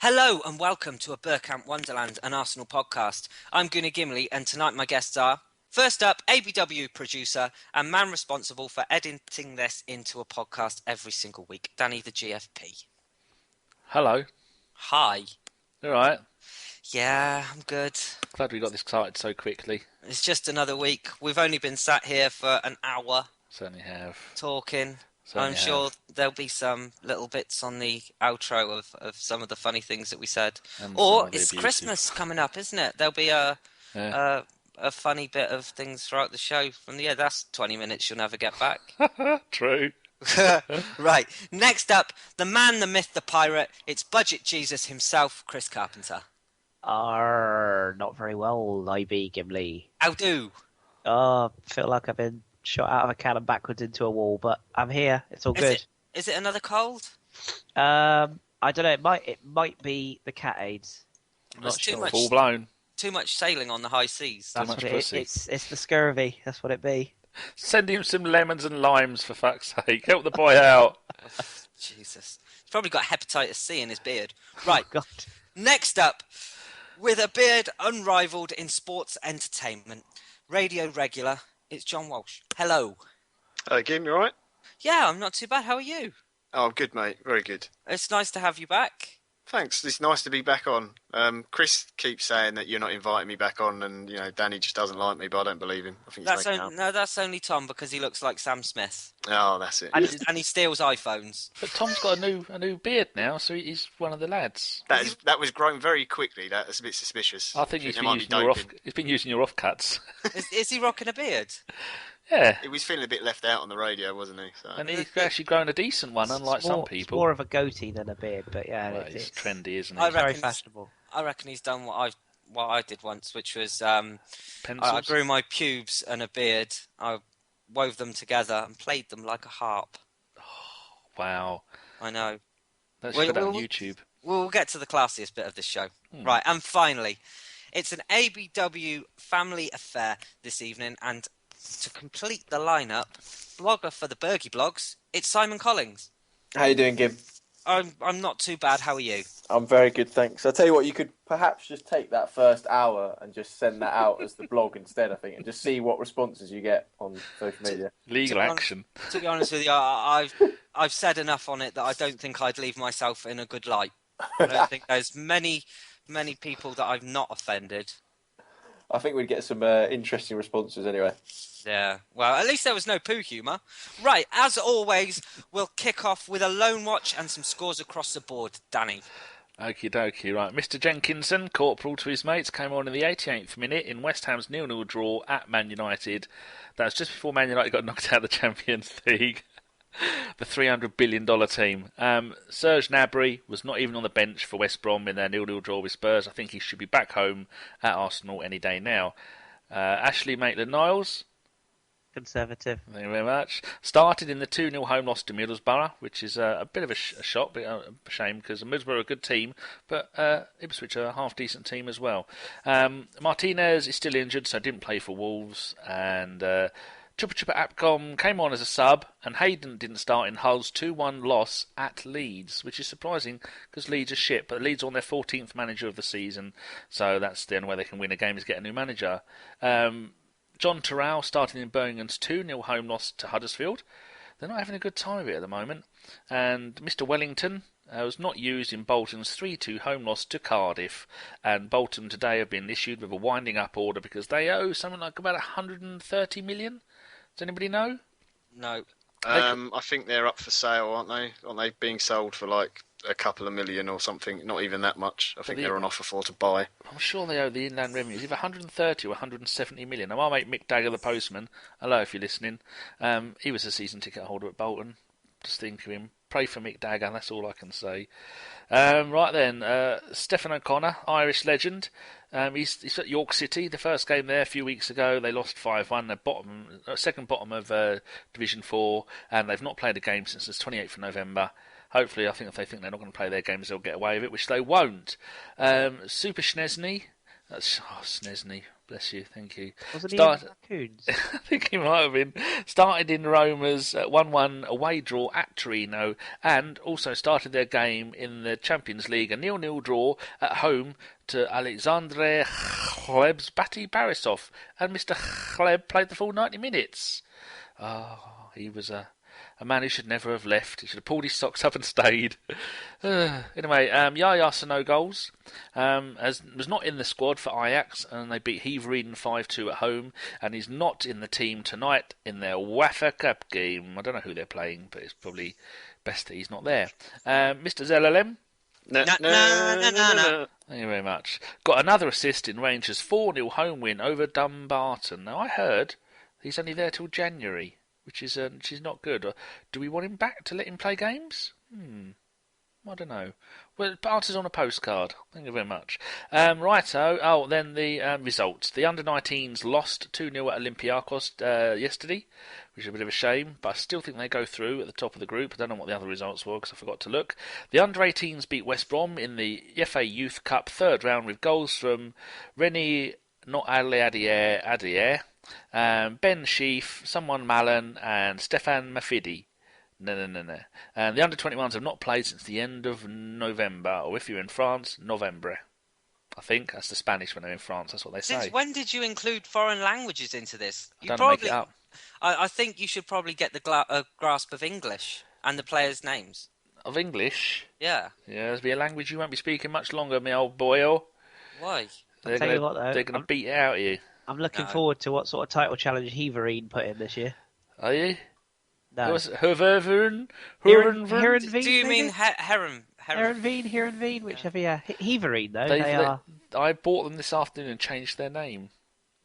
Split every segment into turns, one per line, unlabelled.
Hello and welcome to a Bergkamp Wonderland, an Arsenal podcast. I'm Gimli, and tonight my guests are, first up, ABW producer and man responsible for editing this into a podcast every single week, Danny the GFP.
Hello.
Hi.
All right.
Yeah, I'm good.
Glad we got this started so quickly.
It's just another week. We've only been sat here for an hour.
Certainly have.
Talking.
Certainly
I'm sure there'll be some little bits on the outro of some of the funny things that we said. Or it's Christmas coming up, isn't it? There'll be a funny bit of things throughout the show. That's 20 minutes you'll never get back.
True.
Right. Next up, the man, the myth, the pirate. It's Budget Jesus himself, Kris Carpenter.
Not very well, IB Gimli.
How do?
Feel like I've been shot out of a cannon backwards into a wall, but I'm here. It's all good.
Is it another cold?
I don't know. It might be the cat AIDS.
Not sure.
Full blown.
Too much sailing on the high seas.
That's what it is. It's the scurvy. That's what it be.
Send him some lemons and limes, for fuck's sake. Help the boy out.
Jesus. He's probably got hepatitis C in his beard. Right.
Oh, God.
Next up, with a beard unrivaled in sports entertainment, radio regular, it's John Walsh. Hello.
Hello, Gim, you alright?
Yeah, I'm not too bad. How are you?
Oh, I'm good, mate. Very good.
It's nice to have you back.
Thanks. It's nice to be back on. Kris keeps saying that you're not inviting me back on, and Danny just doesn't like me, but I don't believe him. I think
that's only Tom because he looks like Sam Smith.
Oh, that's it.
And he steals iPhones.
But Tom's got a new beard now, so he's one of the lads.
That was grown very quickly. That's a bit suspicious.
I think he's been using your offcuts.
Is he rocking a beard?
Yeah.
He was feeling a bit left out on the radio, wasn't he? So.
And he's actually grown a decent one, unlike some people.
It's more of a goatee than a beard, but yeah,
well, it's trendy, isn't it?
It's very fashionable.
I reckon he's done what I did once, which was I grew my pubes and a beard. I wove them together and played them like a harp.
Oh, wow.
I know.
That's on YouTube.
We'll get to the classiest bit of this show. Right, and finally, it's an ABW family affair this evening, and to complete the lineup, blogger for the Bergie blogs, it's Simon Collings.
How you doing, Gib?
I'm not too bad. How are you?
I'm very good, thanks. I'll tell you what, you could perhaps just take that first hour and just send that out as the blog instead, I think, and just see what responses you get on social media.
Legal action.
To be honest with you, I've said enough on it that I don't think I'd leave myself in a good light. I don't think there's many people that I've not offended.
I think we'd get some interesting responses anyway.
Yeah, well, at least there was no poo humour. Right, as always, we'll kick off with a loan watch and some scores across the board. Danny.
Okie dokie, right. Mr. Jenkinson, corporal to his mates, came on in the 88th minute in West Ham's 0-0 draw at Man United. That's just before Man United got knocked out of the Champions League. The $300 billion team. Serge Gnabry was not even on the bench for West Brom in their 0-0 draw with Spurs. I think he should be back home at Arsenal any day now. Ashley Maitland-Niles.
Conservative.
Thank you very much. Started in the 2-0 home loss to Middlesbrough, which is a bit of a shock, but a shame because Middlesbrough are a good team, but Ipswich are a half-decent team as well. Martinez is still injured, so didn't play for Wolves, and Chupa Apcom came on as a sub, and Hayden didn't start in Hull's 2-1 loss at Leeds, which is surprising because Leeds are shit, but Leeds are on their 14th manager of the season, so that's the only way they can win a game is get a new manager. John Terrell starting in Birmingham's 2-0 home loss to Huddersfield. They're not having a good time of it at the moment. And Mr. Wellington was not used in Bolton's 3-2 home loss to Cardiff. And Bolton today have been issued with a winding up order because they owe something like about 130 million. Does anybody know?
No.
I think they're up for sale, aren't they? Aren't they being sold for like a couple of million or something? Not even that much. I think they're on offer for to buy.
I'm sure they owe the Inland Revenue either 130 or 170 million. Now, my mate Mick Dagger, the postman, hello if you're listening, he was a season ticket holder at Bolton. Just think of him. Pray for Mick Dagger, that's all I can say. Right then, Stephen O'Connor, Irish legend. He's at York City. The first game there a few weeks ago, they lost 5-1. They're second bottom of Division 4, and they've not played a game since the 28th of November. Hopefully, I think if they think they're not going to play their games, they'll get away with it, which they won't. Super Schnezny. Schnezny. Bless you, thank you.
Wasn't he in Raccoons?
I think he might have been. Started in Roma's 1-1 away draw at Torino, and also started their game in the Champions League, a 0-0 draw at home to Alexandre Chleb's Bati Borisov, and Mr. Chleb played the full 90 minutes. He was a man who should never have left. He should have pulled his socks up and stayed. Anyway, Yaya Sano goals. Was not in the squad for Ajax, and they beat Hevereen 5-2 at home, and he's not in the team tonight in their UEFA Cup game. I don't know who they're playing, but it's probably best that he's not there. Mr. ZLM?
No.
Thank you very much. Got another assist in Rangers' 4-0 home win over Dumbarton. Now, I heard he's only there till January, which is not good. Do we want him back to let him play games? I don't know. Well, answers on a postcard. Thank you very much. Righto. Then the results. The under-19s lost 2-0 at Olympiacos yesterday, which is a bit of a shame, but I still think they go through at the top of the group. I don't know what the other results were because I forgot to look. The under-18s beat West Brom in the FA Youth Cup third round with goals from Rennie Adair, Ben Sheaf, Someone Mallon, and Stefan Mafidi. No. And the under-21s have not played since the end of November, or if you're in France, Novembre. I think that's the Spanish when they're in France. That's what they say.
Since when did you include foreign languages into this?
I don't make it up.
I think you should probably get the grasp of English and the players' names.
Of English?
Yeah.
Yeah, there'll be a language you won't be speaking much longer, me old boyo.
Why?
They're going to beat it out of you.
I'm looking forward to what sort of title challenge Hevereen put in this year.
Are you?
No.
Herenveen?
Do you mean
Herenveen, whichever, yeah. Hevereen, though,
I bought them this afternoon and changed their name.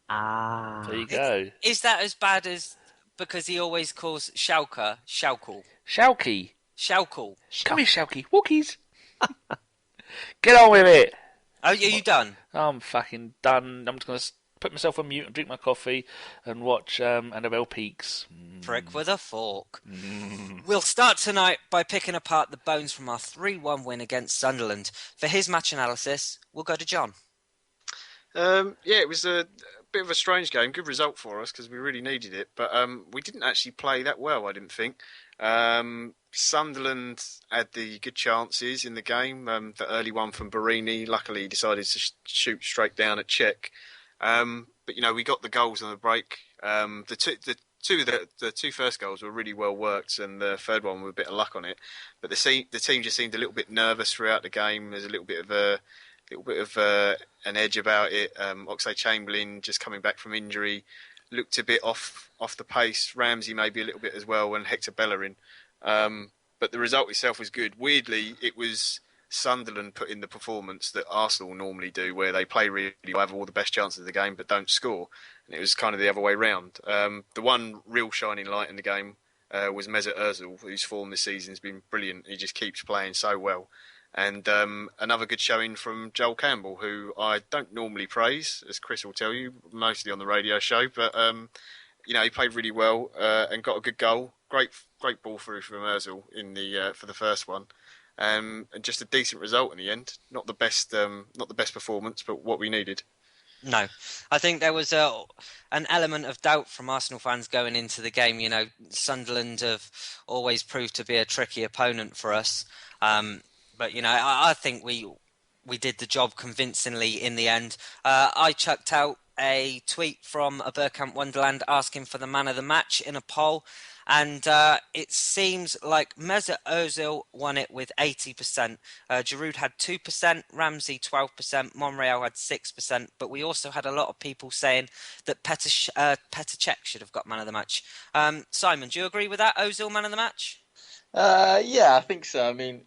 Ah.
There you go.
Is that as bad as because he always calls Schalke Schalke?
Schalke.
Come
here, Schalke. Walkies. Get on with it.
Oh, are you done?
I'm fucking done. I'm just going to put myself on mute and drink my coffee and watch Annabelle Peaks.
Prick with a fork. We'll start tonight by picking apart the bones from our 3-1 win against Sunderland. For his match analysis, we'll go to John.
It was a bit of a strange game. Good result for us because we really needed it. But we didn't actually play that well, I didn't think. Sunderland had the good chances in the game. The early one from Barini. Luckily, he decided to shoot straight down at Czech. But we got the goals on the break. The two first goals were really well worked, and the third one with a bit of luck on it. But the team just seemed a little bit nervous throughout the game. There's a little bit of an edge about it. Oxlade-Chamberlain just coming back from injury looked a bit off the pace. Ramsey maybe a little bit as well, and Hector Bellerin. But the result itself was good. Weirdly, it was Sunderland put in the performance that Arsenal normally do, where they play really well, have all the best chances of the game, but don't score. And it was kind of the other way round. The one real shining light in the game was Mesut Ozil, whose form this season has been brilliant. He just keeps playing so well. And another good showing from Joel Campbell, who I don't normally praise, as Kris will tell you, mostly on the radio show. But he played really well and got a good goal. Great ball through from Ozil in for the first one. And just a decent result in the end. Not the best performance, but what we needed.
No, I think there was an element of doubt from Arsenal fans going into the game. Sunderland have always proved to be a tricky opponent for us. But I think we did the job convincingly in the end. I chucked out a tweet from a Bergkamp Wonderland asking for the man of the match in a poll. And it seems like Mesut Ozil won it with 80%. Giroud had 2%, Ramsey 12%, Monreal had 6%. But we also had a lot of people saying that Petr Cech should have got man of the match. Simon, do you agree with that? Ozil man of the match?
Yeah, I think so. I mean,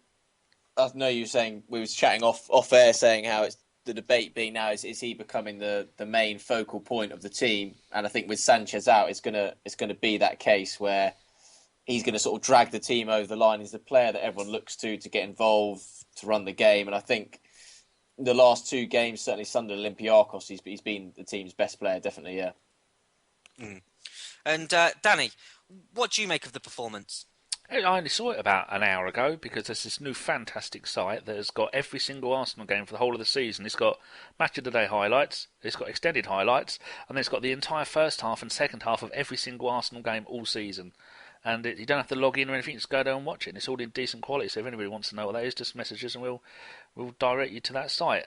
I know you were saying, we was chatting off air, saying how it's the debate being now is he becoming the main focal point of the team? And I think with Sanchez out, it's gonna be that case where he's going to sort of drag the team over the line. He's the player that everyone looks to get involved, to run the game. And I think the last two games, certainly Sunderland, Olympiacos, he's been the team's best player, definitely, yeah.
And Danny, what do you make of the performance?
I only saw it about an hour ago because there's this new fantastic site that has got every single Arsenal game for the whole of the season. It's got match of the day highlights, it's got extended highlights, and then it's got the entire first half and second half of every single Arsenal game all season. And you don't have to log in or anything, just go down and watch it. And it's all in decent quality, so if anybody wants to know what that is, just message us and we'll direct you to that site.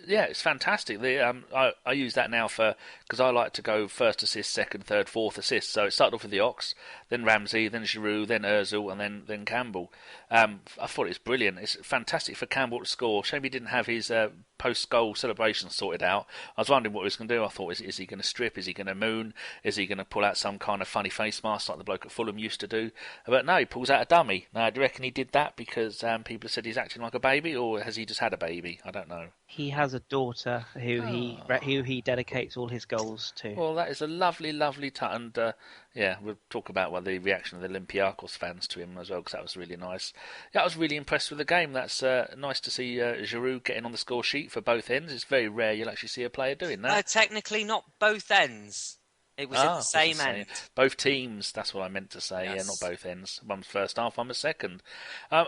Yeah, it's fantastic. I use that now because I like to go first assist, second, third, fourth assist. So it started off with the Ox, then Ramsey, then Giroud, then Ozil, and then Campbell. I thought it was brilliant. It's fantastic for Campbell to score. Shame he didn't have his post-goal celebration sorted out. I was wondering what he was going to do. I thought, is he going to strip? Is he going to moon? Is he going to pull out some kind of funny face mask like the bloke at Fulham used to do? But no, he pulls out a dummy. Now, do you reckon he did that because people said he's acting like a baby, or has he just had a baby? I don't know.
He has a daughter who he dedicates all his goals to.
Well, that is a lovely, lovely touch. And yeah, we'll talk about the reaction of the Olympiacos fans to him as well, because that was really nice. Yeah, I was really impressed with the game. That's nice to see Giroud getting on the score sheet for both ends. It's very rare you'll actually see a player doing that.
Technically not both ends. It was at the same end.
Both teams, that's what I meant to say. Yes. Yeah, not both ends. One was first half, one was second.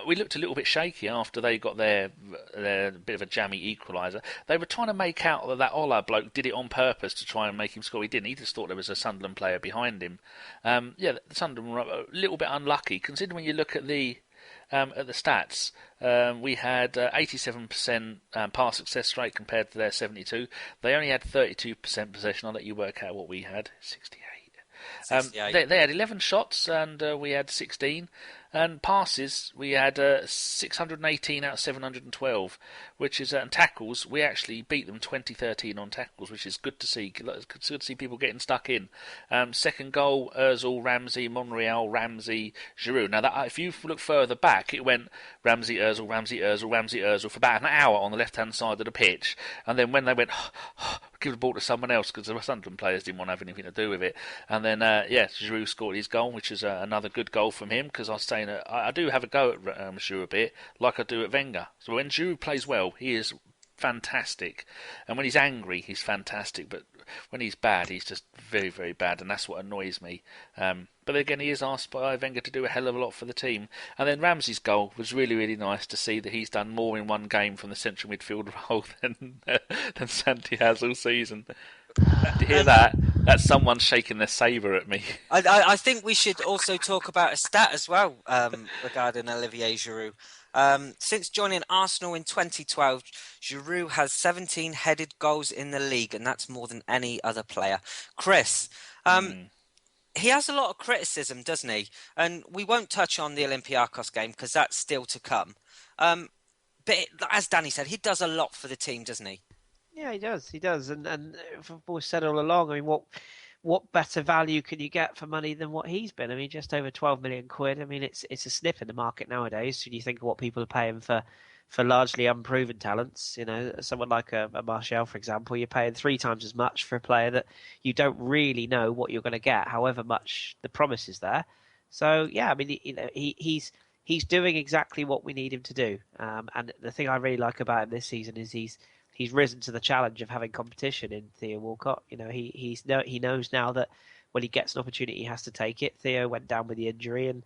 We looked a little bit shaky after they got their bit of a jammy equaliser. They were trying to make out that Ola bloke did it on purpose to try and make him score. He didn't. He just thought there was a Sunderland player behind him. Yeah, the Sunderland were a little bit unlucky, considering when you look at the stats. We had 87% pass success rate compared to their 72. They only had 32% possession. I'll let you work out what we had. 68. They had 11 shots and we had 16. And passes, we had 618 out of 712, which is, and tackles, we actually beat them 2013 on tackles, which is good to see. It's good to see people getting stuck in. Second goal, Ozil, Ramsey, Monreal, Ramsey, Giroud. Now, if you look further back, it went Ramsey, Ozil, Ramsey, Ozil, Ramsey, Ozil for about an hour on the left-hand side of the pitch. And then when they went, give the ball to someone else, because the Sunderland players didn't want to have anything to do with it. And then, Giroud scored his goal, which is another good goal from him, because I was saying I do have a go at Giroud a bit, like I do at Wenger. So when Giroud plays well, he is fantastic. And when he's angry, he's fantastic. But when he's bad, he's just very, very bad. And that's what annoys me. But again, he is asked by Wenger to do a hell of a lot for the team. And then Ramsey's goal was really, really nice to see that he's done more in one game from the central midfield role than Santi has all season. To hear that, that's someone shaking their sabre at me.
I think we should also talk about a stat as well regarding Olivier Giroud. Since joining Arsenal in 2012, Giroud has 17 headed goals in the league, and that's more than any other player. Kris, he has a lot of criticism, doesn't he? And we won't touch on the Olympiacos game because that's still to come. But as Danny said, he does a lot for the team, doesn't he?
Yeah, he does. And we've said all along, I mean, what better value can you get for money than what he's been? I mean, just over 12 million quid. I mean, it's a snip in the market nowadays. When you think of what people are paying for largely unproven talents, you know, someone like a Martial, for example, you're paying 3 times as much for a player that you don't really know what you're going to get, however much the promise is there. So, yeah, I mean, you know, he's doing exactly what we need him to do. And the thing I really like about him this season is he's risen to the challenge of having competition in Theo Walcott. You know, he knows now that when he gets an opportunity, he has to take it. Theo went down with the injury, and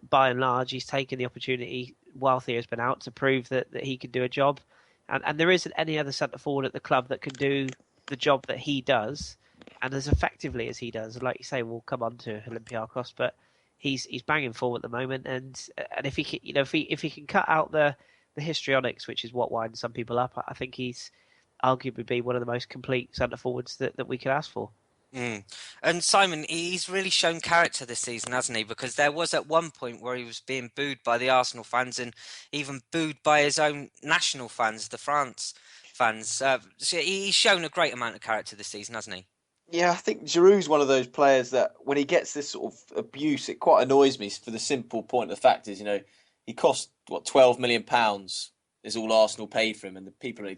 by and large, he's taken the opportunity while Theo's been out to prove that he can do a job. And there isn't any other centre forward at the club that can do the job that he does, and as effectively as he does. And like you say, we'll come on to Olympiacos, but he's banging forward at the moment. And if he can, if he can cut out the histrionics, which is what winds some people up, I think he's arguably be one of the most complete centre forwards that we could ask for.
And Simon, he's really shown character this season, hasn't he? Because there was at one point where he was being booed by the Arsenal fans and even booed by his own national fans, the France fans. So he's shown a great amount of character this season, hasn't he?
Yeah, I think Giroud's one of those players that when he gets this sort of abuse, it quite annoys me for the simple point. The fact is, you know, he cost, £12 million is all Arsenal paid for him, and the people are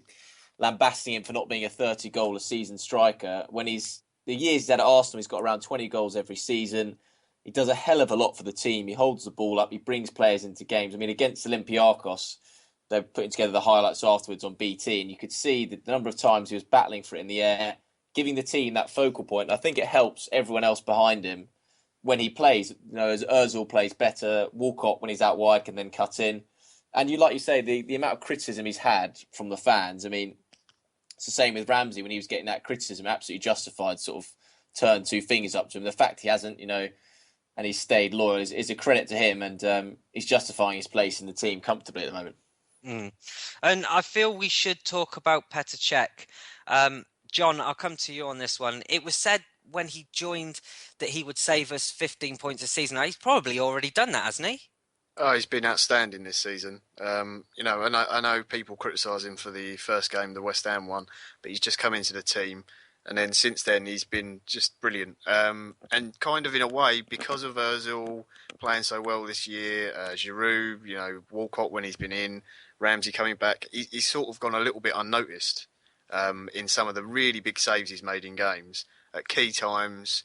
lambasting him for not being a 30-goal-a-season striker. When the years he's had at Arsenal, he's got around 20 goals every season. He does a hell of a lot for the team. He holds the ball up. He brings players into games. I mean, against Olympiacos, they're putting together the highlights afterwards on BT, and you could see the number of times he was battling for it in the air, giving the team that focal point. I think it helps everyone else behind him when he plays, as Ozil plays better, Walcott when he's out wide can then cut in. And like you say, the amount of criticism he's had from the fans, I mean, it's the same with Ramsey when he was getting that criticism, absolutely justified, sort of turned two fingers up to him. The fact he hasn't, and he's stayed loyal is a credit to him, and he's justifying his place in the team comfortably at the moment.
And I feel we should talk about Petr Cech. John, I'll come to you on this one. It was said when he joined that he would save us 15 points a season. Now, he's probably already done that, hasn't he?
Oh, he's been outstanding this season. And I know people criticise him for the first game, the West Ham one, but he's just come into the team. And then since then, he's been just brilliant. And kind of in a way, because of Ozil playing so well this year, Giroud, Walcott when he's been in, Ramsey coming back, he's sort of gone a little bit unnoticed in some of the really big saves he's made in games at key times.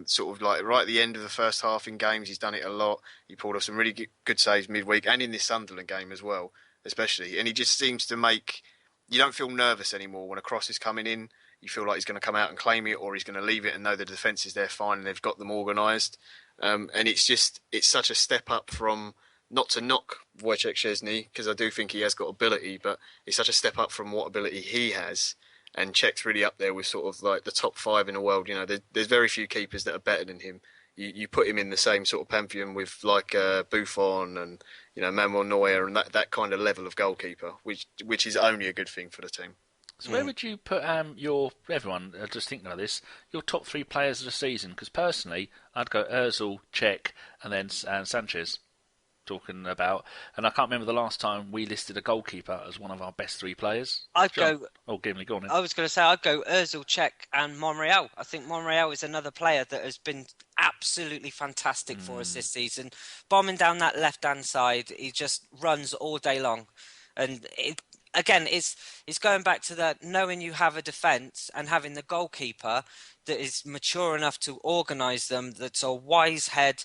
Sort of like right at the end of the first half in games, he's done it a lot. He pulled off some really good saves midweek and in this Sunderland game as well, especially. And he just seems to make you don't feel nervous anymore when a cross is coming in. You feel like he's going to come out and claim it, or he's going to leave it and know the defence is there fine and they've got them organised. And it's such a step up from, not to knock Wojciech Szczesny, because I do think he has got ability, but it's such a step up from what ability he has. And Czech's really up there with sort of like the top 5 in the world. There's very few keepers that are better than him. You put him in the same sort of pantheon with like Buffon and Manuel Neuer and that kind of level of goalkeeper, which is only a good thing for the team.
So where would you put everyone, just thinking of this, your top 3 players of the season? Because personally, I'd go Ozil, Cech, and then Sanchez. Talking about, and I can't remember the last time we listed a goalkeeper as one of our best 3 players. Gimli, go on then.
I was going to say I'd go Ozil, Cech, and Monreal. I think Monreal is another player that has been absolutely fantastic for us this season. Bombing down that left-hand side, he just runs all day long, and it's going back to that knowing you have a defence and having the goalkeeper that is mature enough to organise them, that's a wise head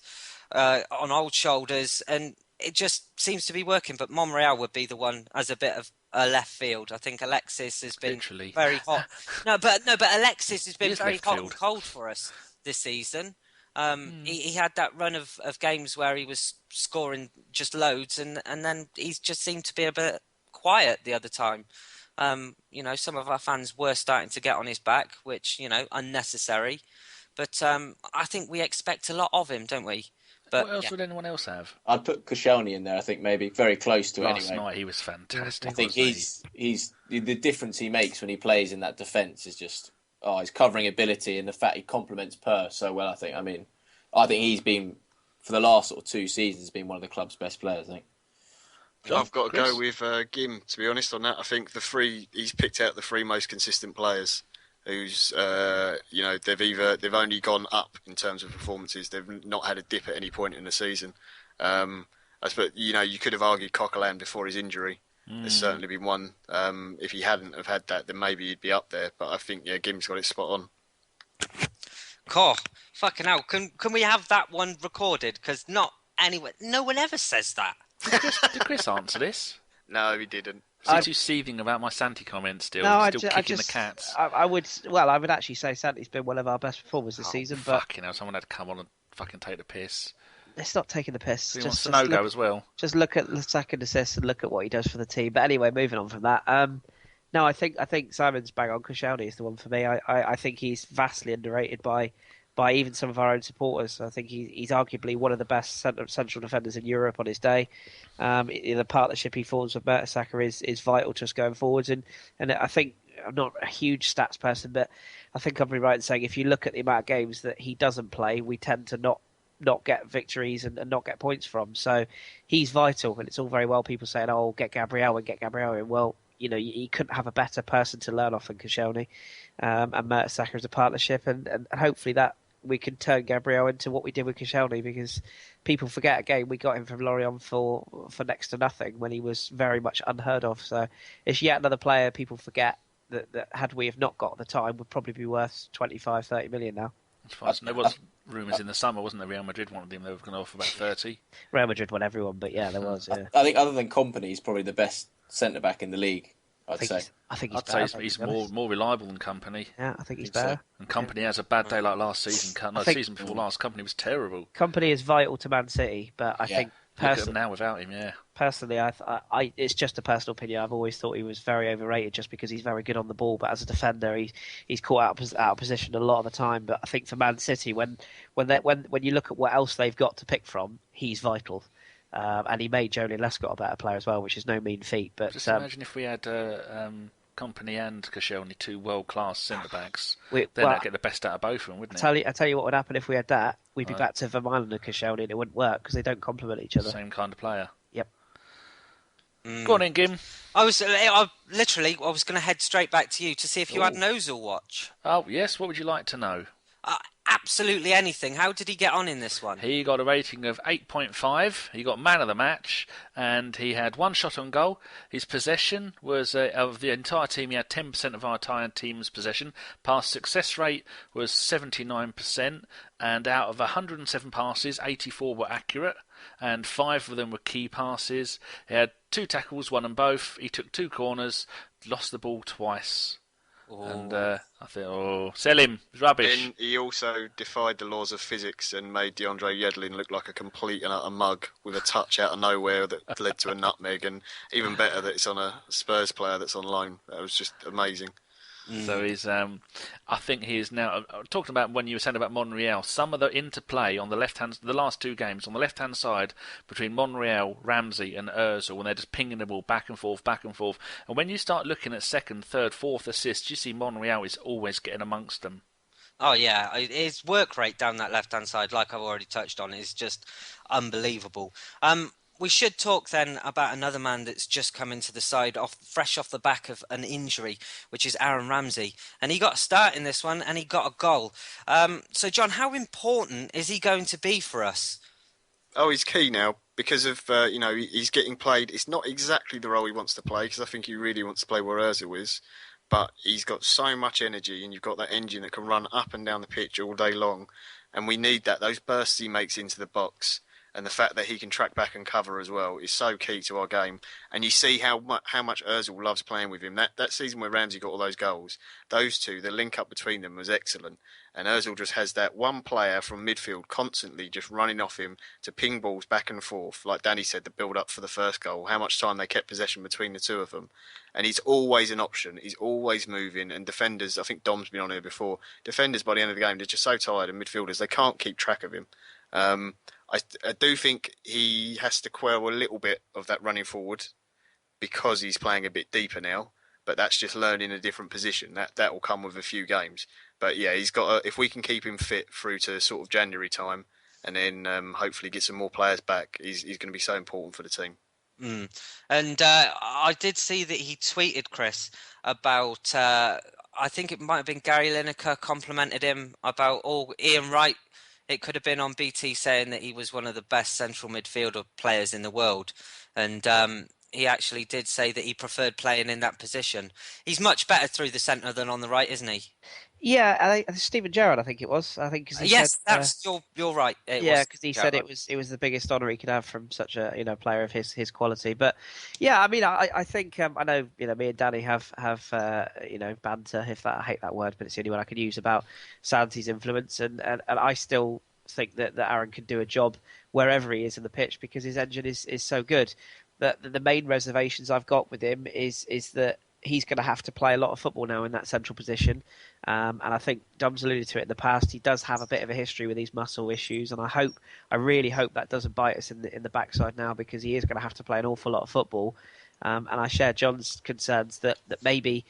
on old shoulders, and it just seems to be working. But Monreal would be the one as a bit of a left field. I think Alexis has been very hot. But Alexis has been very hot and cold for us this season. He had that run of games where he was scoring just loads, and then he's just seemed to be a bit quiet the other time. Some of our fans were starting to get on his back, which, unnecessary. But I think we expect a lot of him, don't we? But,
what else would anyone else have?
I'd put Koscielny in there, I think, maybe very close to it anyway.
Last night he was fantastic.
I think he's the difference he makes when he plays in that defence is just his covering ability and the fact he complements Per so well. I think he's been, for the last sort of 2 seasons, been one of the club's best players, I think.
I've got to go with Gim, to be honest, on that. I think he's picked out the 3 most consistent players who's, they've only gone up in terms of performances. They've not had a dip at any point in the season. I suppose, you could have argued Coquelin before his injury. There's certainly been one. If he hadn't have had that, then maybe he'd be up there. But I think, Gim's got it spot on.
Fucking hell. Can we have that one recorded? Because no one ever says that.
Did Kris answer this?
No, he didn't.
Is he too seething about my Santi comment still? No, still kicking the cats?
I would actually say Santi's been one of our best performers this season. But
fucking hell, someone had to come on and fucking take the piss.
It's not taking the piss.
So he wants to no-go as well.
Just look at the second assist and look at what he does for the team. But anyway, moving on from that. No, I think Simon's bang on. Koscielny is the one for me. I think he's vastly underrated by even some of our own supporters. I think he's arguably one of the best central defenders in Europe on his day. The partnership he forms with Mertesacker is vital to us going forwards. And I think, I'm not a huge stats person, but I think I'd be right in saying if you look at the amount of games that he doesn't play, we tend to not get victories and not get points from. So he's vital, and it's all very well people saying, get Gabriel in. Well, you couldn't have a better person to learn off than Koscielny and Mertesacker as a partnership, and hopefully that we can turn Gabriel into what we did with Koscielny, because people forget again we got him from Lorient for next to nothing when he was very much unheard of. So it's yet another player people forget that had we have not got at the time would probably be worth 25-30 million now.
There was rumours in the summer, wasn't there? Real Madrid wanted him. They were going to offer about 30.
Real Madrid won everyone, but yeah, there was. Yeah.
I think other than Kompany, he's probably the best centre back in the league. I'd say.
I think he's
I'd
better.
say he's more reliable than Company.
Yeah, I think he's better.
So. And Company has a bad day like last season. Season before last, Company was terrible.
Company is vital to Man City, but I think
look at them now without him. Yeah.
Personally, I it's just a personal opinion. I've always thought he was very overrated just because he's very good on the ball, but as a defender, he's caught out of position a lot of the time. But I think for Man City, when you look at what else they've got to pick from, he's vital. And he made Jolie Lescott a better player as well, which is no mean feat. But
just imagine if we had Company and Koscielny, two world-class centre-backs, then that'd get the best out of both of them, wouldn't it?
I tell you what would happen if we had that. We'd be back to Vermaelen and Koscielny, and it wouldn't work because they don't complement each other.
Same kind of player.
Yep.
Go on in, Gim.
I was going to head straight back to you to see if you had an Ozil watch.
Oh, yes. What would you like to know?
Absolutely anything. How did he get on in this one?
He got a rating of 8.5. He got man of the match, and he had one shot on goal. His possession was, of the entire team, he had 10% of our entire team's possession. Pass success rate was 79%, and out of 107 passes, 84 were accurate, and 5 of them were key passes. He had 2 tackles, won them both. He took 2 corners, lost the ball twice. And I think, sell him. It's rubbish.
Then he also defied the laws of physics and made DeAndre Yedlin look like a complete and utter mug with a touch out of nowhere that led to a nutmeg. And even better that it's on a Spurs player that's on loan. That was just amazing.
So he's, I think he is now, talking about when you were saying about Monreal, some of the interplay on the left-hand, the last 2 games, on the left-hand side, between Monreal, Ramsey and Ozil, when they're just pinging the ball back and forth, and when you start looking at 2nd, 3rd, 4th assists, you see Monreal is always getting amongst them.
Oh yeah, his work rate down that left-hand side, like I've already touched on, is just unbelievable. We should talk then about another man that's just come into the side fresh off the back of an injury, which is Aaron Ramsey. And he got a start in this one and he got a goal. So, John, how important is he going to be for us?
Oh, he's key now because of, he's getting played. It's not exactly the role he wants to play because I think he really wants to play where Ozil is. But he's got so much energy and you've got that engine that can run up and down the pitch all day long. And we need that. Those bursts he makes into the box. And the fact that he can track back and cover as well is so key to our game. And you see how much Ozil loves playing with him. That season where Ramsey got all those goals, those two, the link up between them was excellent. And Ozil just has that one player from midfield constantly just running off him to ping balls back and forth. Like Danny said, the build-up for the first goal, how much time they kept possession between the two of them. And he's always an option. He's always moving. And defenders, I think Dom's been on here before, defenders by the end of the game, they're just so tired. And midfielders, they can't keep track of him. I do think he has to quell a little bit of that running forward because he's playing a bit deeper now. But that's just learning a different position. That will come with a few games. But yeah, he's got. If we can keep him fit through to sort of January time, and then hopefully get some more players back, he's going to be so important for the team.
And I did see that he tweeted, Kris, about. I think it might have been Gary Lineker complimented him about Ian Wright. It could have been on BT saying that he was one of the best central midfielder players in the world. And he actually did say that he preferred playing in that position. He's much better through the centre than on the right, isn't he?
Yeah, I think Steven Gerrard, I think it was. I think cause he
yes,
said,
you're right.
Because he said it was the biggest honour he could have from such a player of his quality. But yeah, I mean, I think I know me and Danny have banter. I hate that word, but it's the only one I can use about Santi's influence, and I still think that Aaron can do a job wherever he is in the pitch because his engine is so good. That the main reservations I've got with him is that he's going to have to play a lot of football now in that central position. And I think Dom's alluded to it in the past. He does have a bit of a history with these muscle issues, and I really hope that doesn't bite us in the backside now because he is going to have to play an awful lot of football. And I share John's concerns that maybe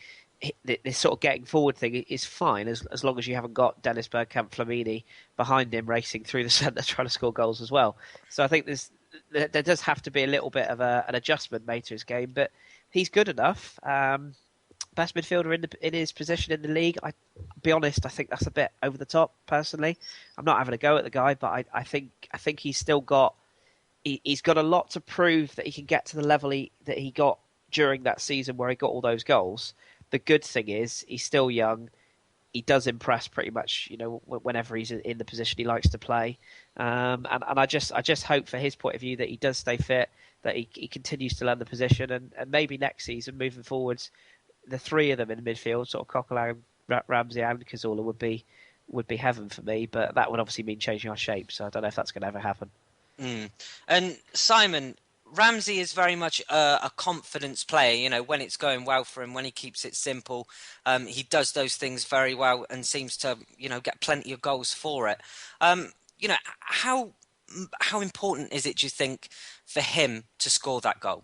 this sort of getting forward thing is fine as long as you haven't got Dennis Bergkamp Flamini behind him racing through the centre trying to score goals as well. So I think there does have to be a little bit of an adjustment made to his game, but he's good enough. Best midfielder in his position in the league. I'll be honest, I think that's a bit over the top. Personally, I'm not having a go at the guy, but I think he's still got he's got a lot to prove that he can get to the level that he got during that season where he got all those goals. The good thing is he's still young. he does impress pretty much, whenever he's in the position he likes to play. And I just hope for his point of view that he does stay fit, that he continues to learn the position, and maybe next season moving forwards, the three of them in the midfield, sort of Coquelin, Ramsey and Cazorla would be heaven for me. But that would obviously mean changing our shape, so I don't know if that's going to ever happen.
And Simon, Ramsey is very much a confidence player. When it's going well for him, when he keeps it simple, he does those things very well and seems to, get plenty of goals for it. How important is it, do you think, for him to score that goal?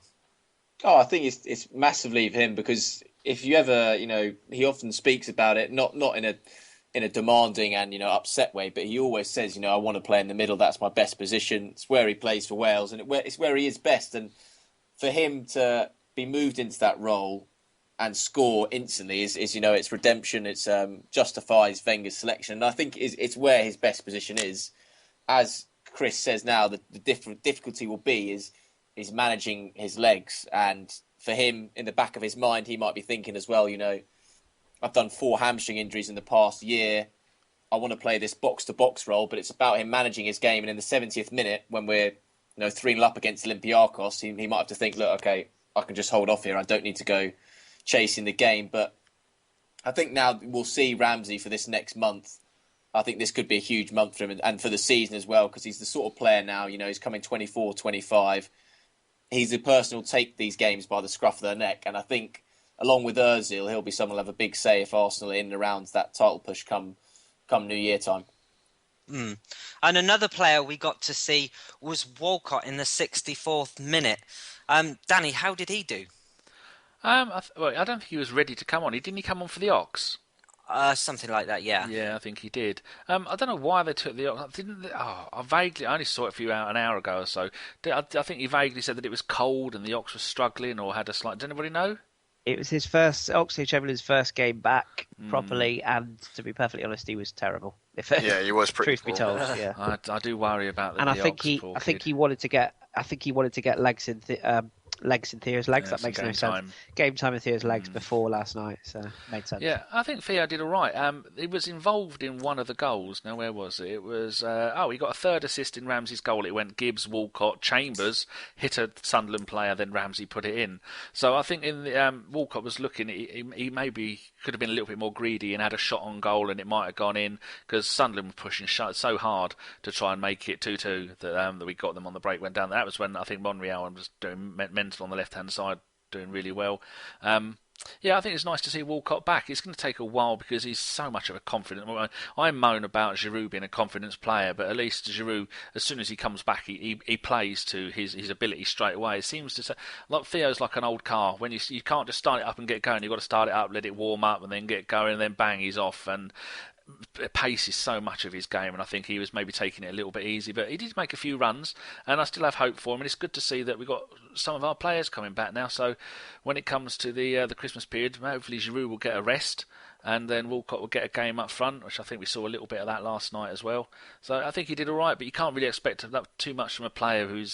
Oh, I think it's massively for him, because if you ever, he often speaks about it, not in a demanding and upset way, but he always says, I want to play in the middle. That's my best position. It's where he plays for Wales, and it's where he is best. And for him to be moved into that role and score instantly is it's redemption. It's justifies Wenger's selection. And I think it's where his best position is. As Kris says now, the difficulty will be is managing his legs, and for him, in the back of his mind, he might be thinking as well, I've done 4 hamstring injuries in the past year. I want to play this box-to-box role, but it's about him managing his game. And in the 70th minute, when we're 3-0 up against Olympiacos, he might have to think, look, okay, I can just hold off here. I don't need to go chasing the game. But I think now we'll see Ramsey for this next month. I think this could be a huge month for him and for the season as well, because he's the sort of player now, he's coming 24, 25. He's the person who'll take these games by the scruff of their neck. And I think, along with Ozil, he'll be someone who'll have a big say if Arsenal are in and around that title push come New Year time.
And another player we got to see was Walcott in the 64th minute. Danny, how did he do?
I don't think he was ready to come on. Didn't he come on for the Ox?
Something like that, yeah.
Yeah, I think he did. I don't know why they took the Ox. I only saw it an hour ago or so. I think he vaguely said that it was cold and the Ox was struggling or had a slight... Does anybody know?
It was his first, Oxlade-Chamberlain's first game back properly, and to be perfectly honest, he was terrible.
Yeah, he was pretty.
Truth be told, yeah.
I do worry about that.
And I think he wanted to get legs in Theo's legs. That makes no sense. Game time in Theo's legs before last night, so made sense.
Yeah, I think Theo did all right. He was involved in one of the goals. Now, where was it? It was he got a third assist in Ramsey's goal. It went Gibbs, Walcott, Chambers hit a Sunderland player, then Ramsey put it in. So I think in the Walcott was looking. He maybe could have been a little bit more greedy and had a shot on goal, and it might have gone in because Sunderland were pushing so hard to try and make it 2-2 that we got them on the break. Went down. That was when I think Monreal was doing mental on the left-hand side, doing really well. Yeah, I think it's nice to see Walcott back. It's going to take a while because he's so much of a confident... I moan about Giroud being a confidence player, but at least Giroud, as soon as he comes back, he plays to his ability straight away. It seems to say... Like Theo's like an old car. When you can't just start it up and get going. You've got to start it up, let it warm up, and then get going, and then bang, he's off. And pace is so much of his game, and I think he was maybe taking it a little bit easy, but he did make a few runs, and I still have hope for him. And it's good to see that we've got some of our players coming back now. So when it comes to the Christmas period, hopefully Giroud will get a rest, and then Walcott will get a game up front, which I think we saw a little bit of that last night as well. So I think he did all right, but you can't really expect too much from a player who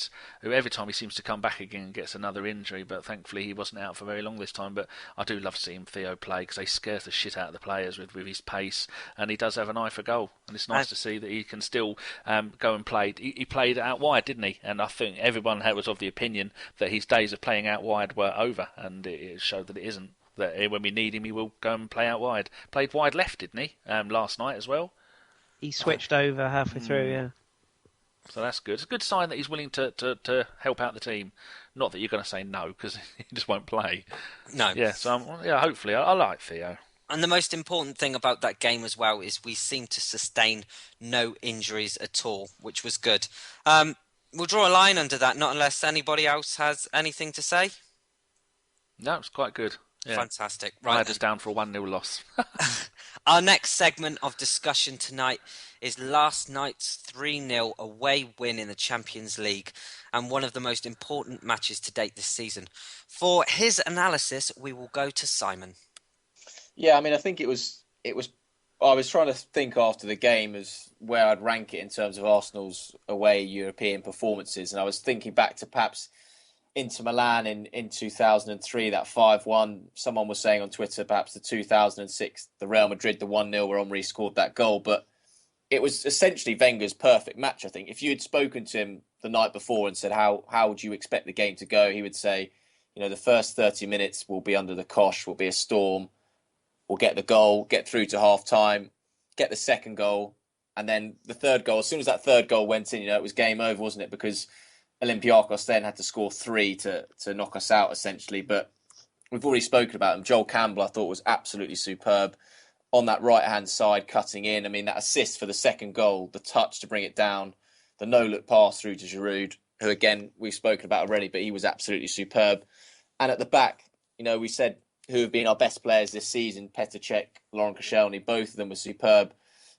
every time he seems to come back again gets another injury. But thankfully he wasn't out for very long this time. But I do love seeing Theo play because they scare the shit out of the players with his pace, and he does have an eye for goal. And it's nice to see that he can still go and play. He played out wide, didn't he? And I think everyone was of the opinion that his days of playing out wide were over, and it showed that it isn't. That when we need him, he will go and play out wide. Played wide left, didn't he? Last night as well.
He switched over halfway through, yeah.
So that's good. It's a good sign that he's willing to help out the team. Not that you're going to say no, because he just won't play.
No.
Yeah. So hopefully, I like Theo.
And the most important thing about that game as well is we seemed to sustain no injuries at all, which was good. We'll draw a line under that, not unless anybody else has anything to say.
No, it's quite good. Yeah.
Fantastic. Right.
I had us down for a 1-0 loss.
Our next segment of discussion tonight is last night's 3-0 away win in the Champions League and one of the most important matches to date this season. For his analysis, we will go to Simon.
Yeah, I mean, I think it was. I was trying to think after the game as where I'd rank it in terms of Arsenal's away European performances, and I was thinking back to perhaps Inter Milan in 2003, that 5-1. Someone was saying on Twitter, perhaps the 2006, the Real Madrid, the 1-0 where Henry scored that goal. But it was essentially Wenger's perfect match, I think. If you had spoken to him the night before and said, how would you expect the game to go? He would say, the first 30 minutes will be under the cosh, will be a storm. We'll get the goal, get through to half-time, get the second goal, and then the third goal. As soon as that third goal went in, it was game over, wasn't it? Because Olympiacos then had to score 3 to knock us out, essentially. But we've already spoken about him. Joel Campbell, I thought, was absolutely superb on that right-hand side, cutting in. I mean, that assist for the second goal, the touch to bring it down, the no-look pass through to Giroud, who, again, we've spoken about already, but he was absolutely superb. And at the back, we said who have been our best players this season, Petr Cech, Laurent Koscielny, both of them were superb.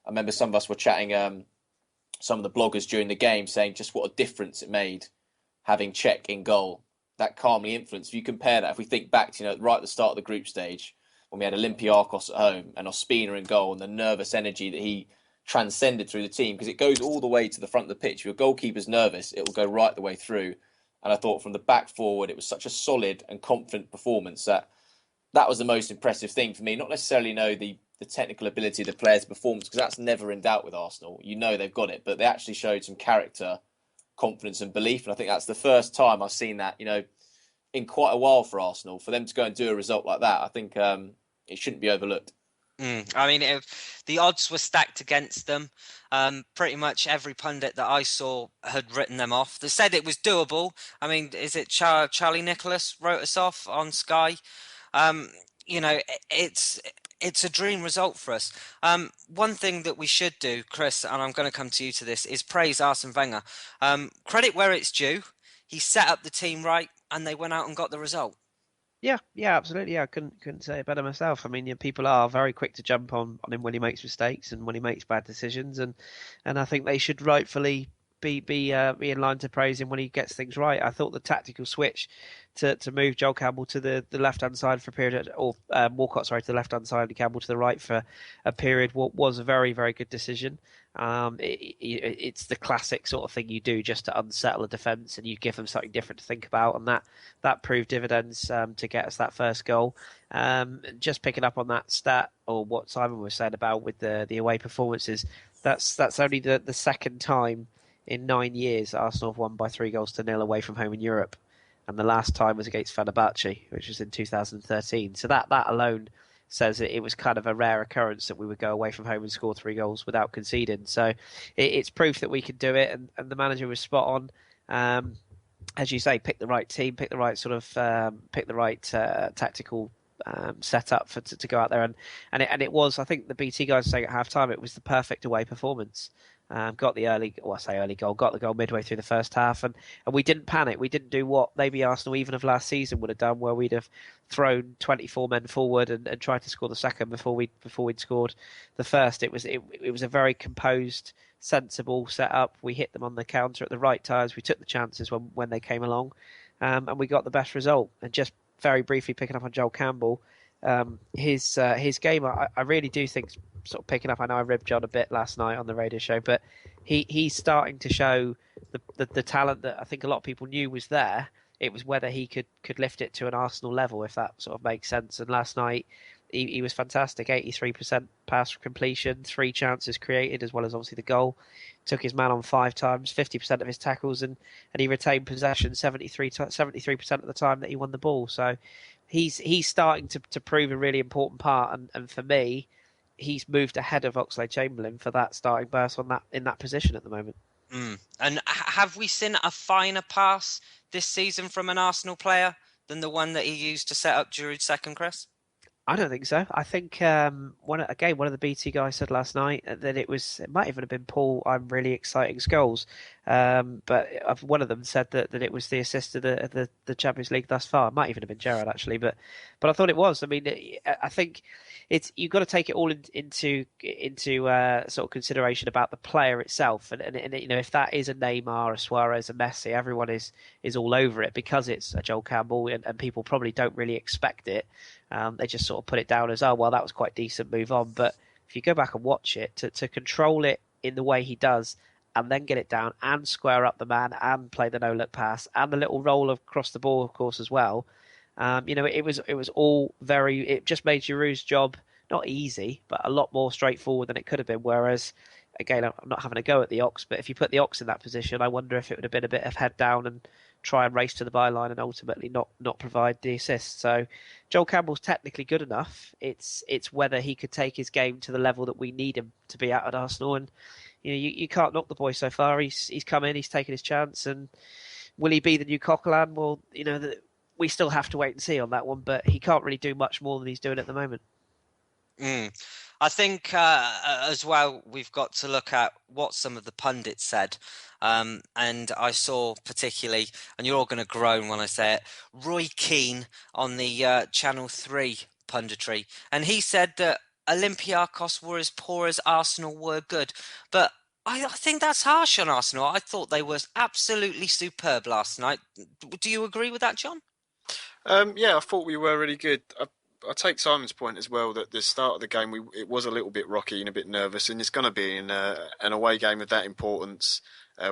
I remember some of us were chatting some of the bloggers during the game saying just what a difference it made having Cech in goal, that calmly influence. If you compare that, if we think back to, right at the start of the group stage, when we had Olympiacos at home and Ospina in goal and the nervous energy that he transcended through the team, because it goes all the way to the front of the pitch. If your goalkeeper's nervous, it will go right the way through. And I thought from the back forward, it was such a solid and confident performance that was the most impressive thing for me. Not necessarily the technical ability of the players' performance, because that's never in doubt with Arsenal. They've got it, but they actually showed some character, confidence and belief. And I think that's the first time I've seen that, in quite a while for Arsenal. For them to go and do a result like that, I think it shouldn't be overlooked.
I mean, the odds were stacked against them. Pretty much every pundit that I saw had written them off. They said it was doable. I mean, is it Charlie Nicholas wrote us off on Sky? It's a dream result for us. One thing that we should do, Kris, and I'm going to come to you to this, is praise Arsene Wenger. Credit where it's due. He set up the team right, and they went out and got the result.
Yeah, absolutely. I couldn't say it better myself. I mean, people are very quick to jump on him when he makes mistakes and when he makes bad decisions, and I think they should rightfully be in line to praise him when he gets things right. I thought the tactical switch to move Joel Campbell to the left hand side for a period, or Walcott, to the left hand side and Campbell to the right for a period, was a very, very good decision. It's the classic sort of thing you do just to unsettle a defence, and you give them something different to think about, and that proved dividends to get us that first goal. Just picking up on that stat, or what Simon was saying about with the away performances, that's only the second time in 9 years Arsenal have won by 3-0 away from home in Europe, and the last time was against Fenerbahce, which was in 2013. So that alone says that it was kind of a rare occurrence that we would go away from home and score 3 goals without conceding. So it's proof that we can do it, and the manager was spot on. As you say, pick the right team, pick the right tactical setup to go out there, and it was. I think the BT guys were saying at half time it was the perfect away performance. Got the early goal, got the goal midway through the first half, and we didn't panic. We didn't do what maybe Arsenal even of last season would have done, where we'd have thrown 24 men forward and tried to score the second before we'd scored the first. It was a very composed, sensible setup. We hit them on the counter at the right times. We took the chances when they came along, and we got the best result. And just very briefly picking up on Joel Campbell, his game, I really do think, sort of picking up. I know I ribbed John a bit last night on the radio show, but he's starting to show the talent that I think a lot of people knew was there. It was whether he could lift it to an Arsenal level, if that sort of makes sense. And last night he was fantastic. 83% pass completion, 3 chances created, as well as obviously the goal. Took his man on 5 times, 50% of his tackles, and he retained possession 73% of the time that he won the ball. So he's starting to prove a really important part. And for me, he's moved ahead of Oxlade-Chamberlain for that starting burst in that position at the moment.
And have we seen a finer pass this season from an Arsenal player than the one that he used to set up Giroud's second, Kris?
I don't think so. I think one of the BT guys said last night that it might even have been Paul. I'm really exciting Scholes, but one of them said that it was the assist to the Champions League thus far. It might even have been Gerrard actually, but I thought it was. I mean, I think you've got to take it all into sort of consideration about the player itself, and if that is a Neymar, a Suarez, a Messi, everyone is all over it because it's a Joel Campbell, and people probably don't really expect it. They just sort of put it down as, oh, well, that was quite decent, move on. But if you go back and watch it, to control it in the way he does and then get it down and square up the man and play the no-look pass and the little roll across the ball, of course, as well. It was all very. It just made Giroud's job not easy, but a lot more straightforward than it could have been. Whereas, again, I'm not having a go at the Ox, but if you put the Ox in that position, I wonder if it would have been a bit of head down and try and race to the byline and ultimately not provide the assist. So Joel Campbell's technically good enough. It's whether he could take his game to the level that we need him to be at Arsenal. And you can't knock the boy so far. He's come in, he's taken his chance, and will he be the new Coquelin? Well, we still have to wait and see on that one. But he can't really do much more than he's doing at the moment.
I think as well we've got to look at what some of the pundits said, and I saw particularly, and you're all going to groan when I say it, Roy Keane on the Channel 3 punditry, and he said that Olympiacos were as poor as Arsenal were good, but I think that's harsh on Arsenal. I thought they were absolutely superb last night. Do you agree with that, John?
Yeah, I thought we were really good. I take Simon's point as well that the start of the game it was a little bit rocky and a bit nervous, and it's going to be in an away game of that importance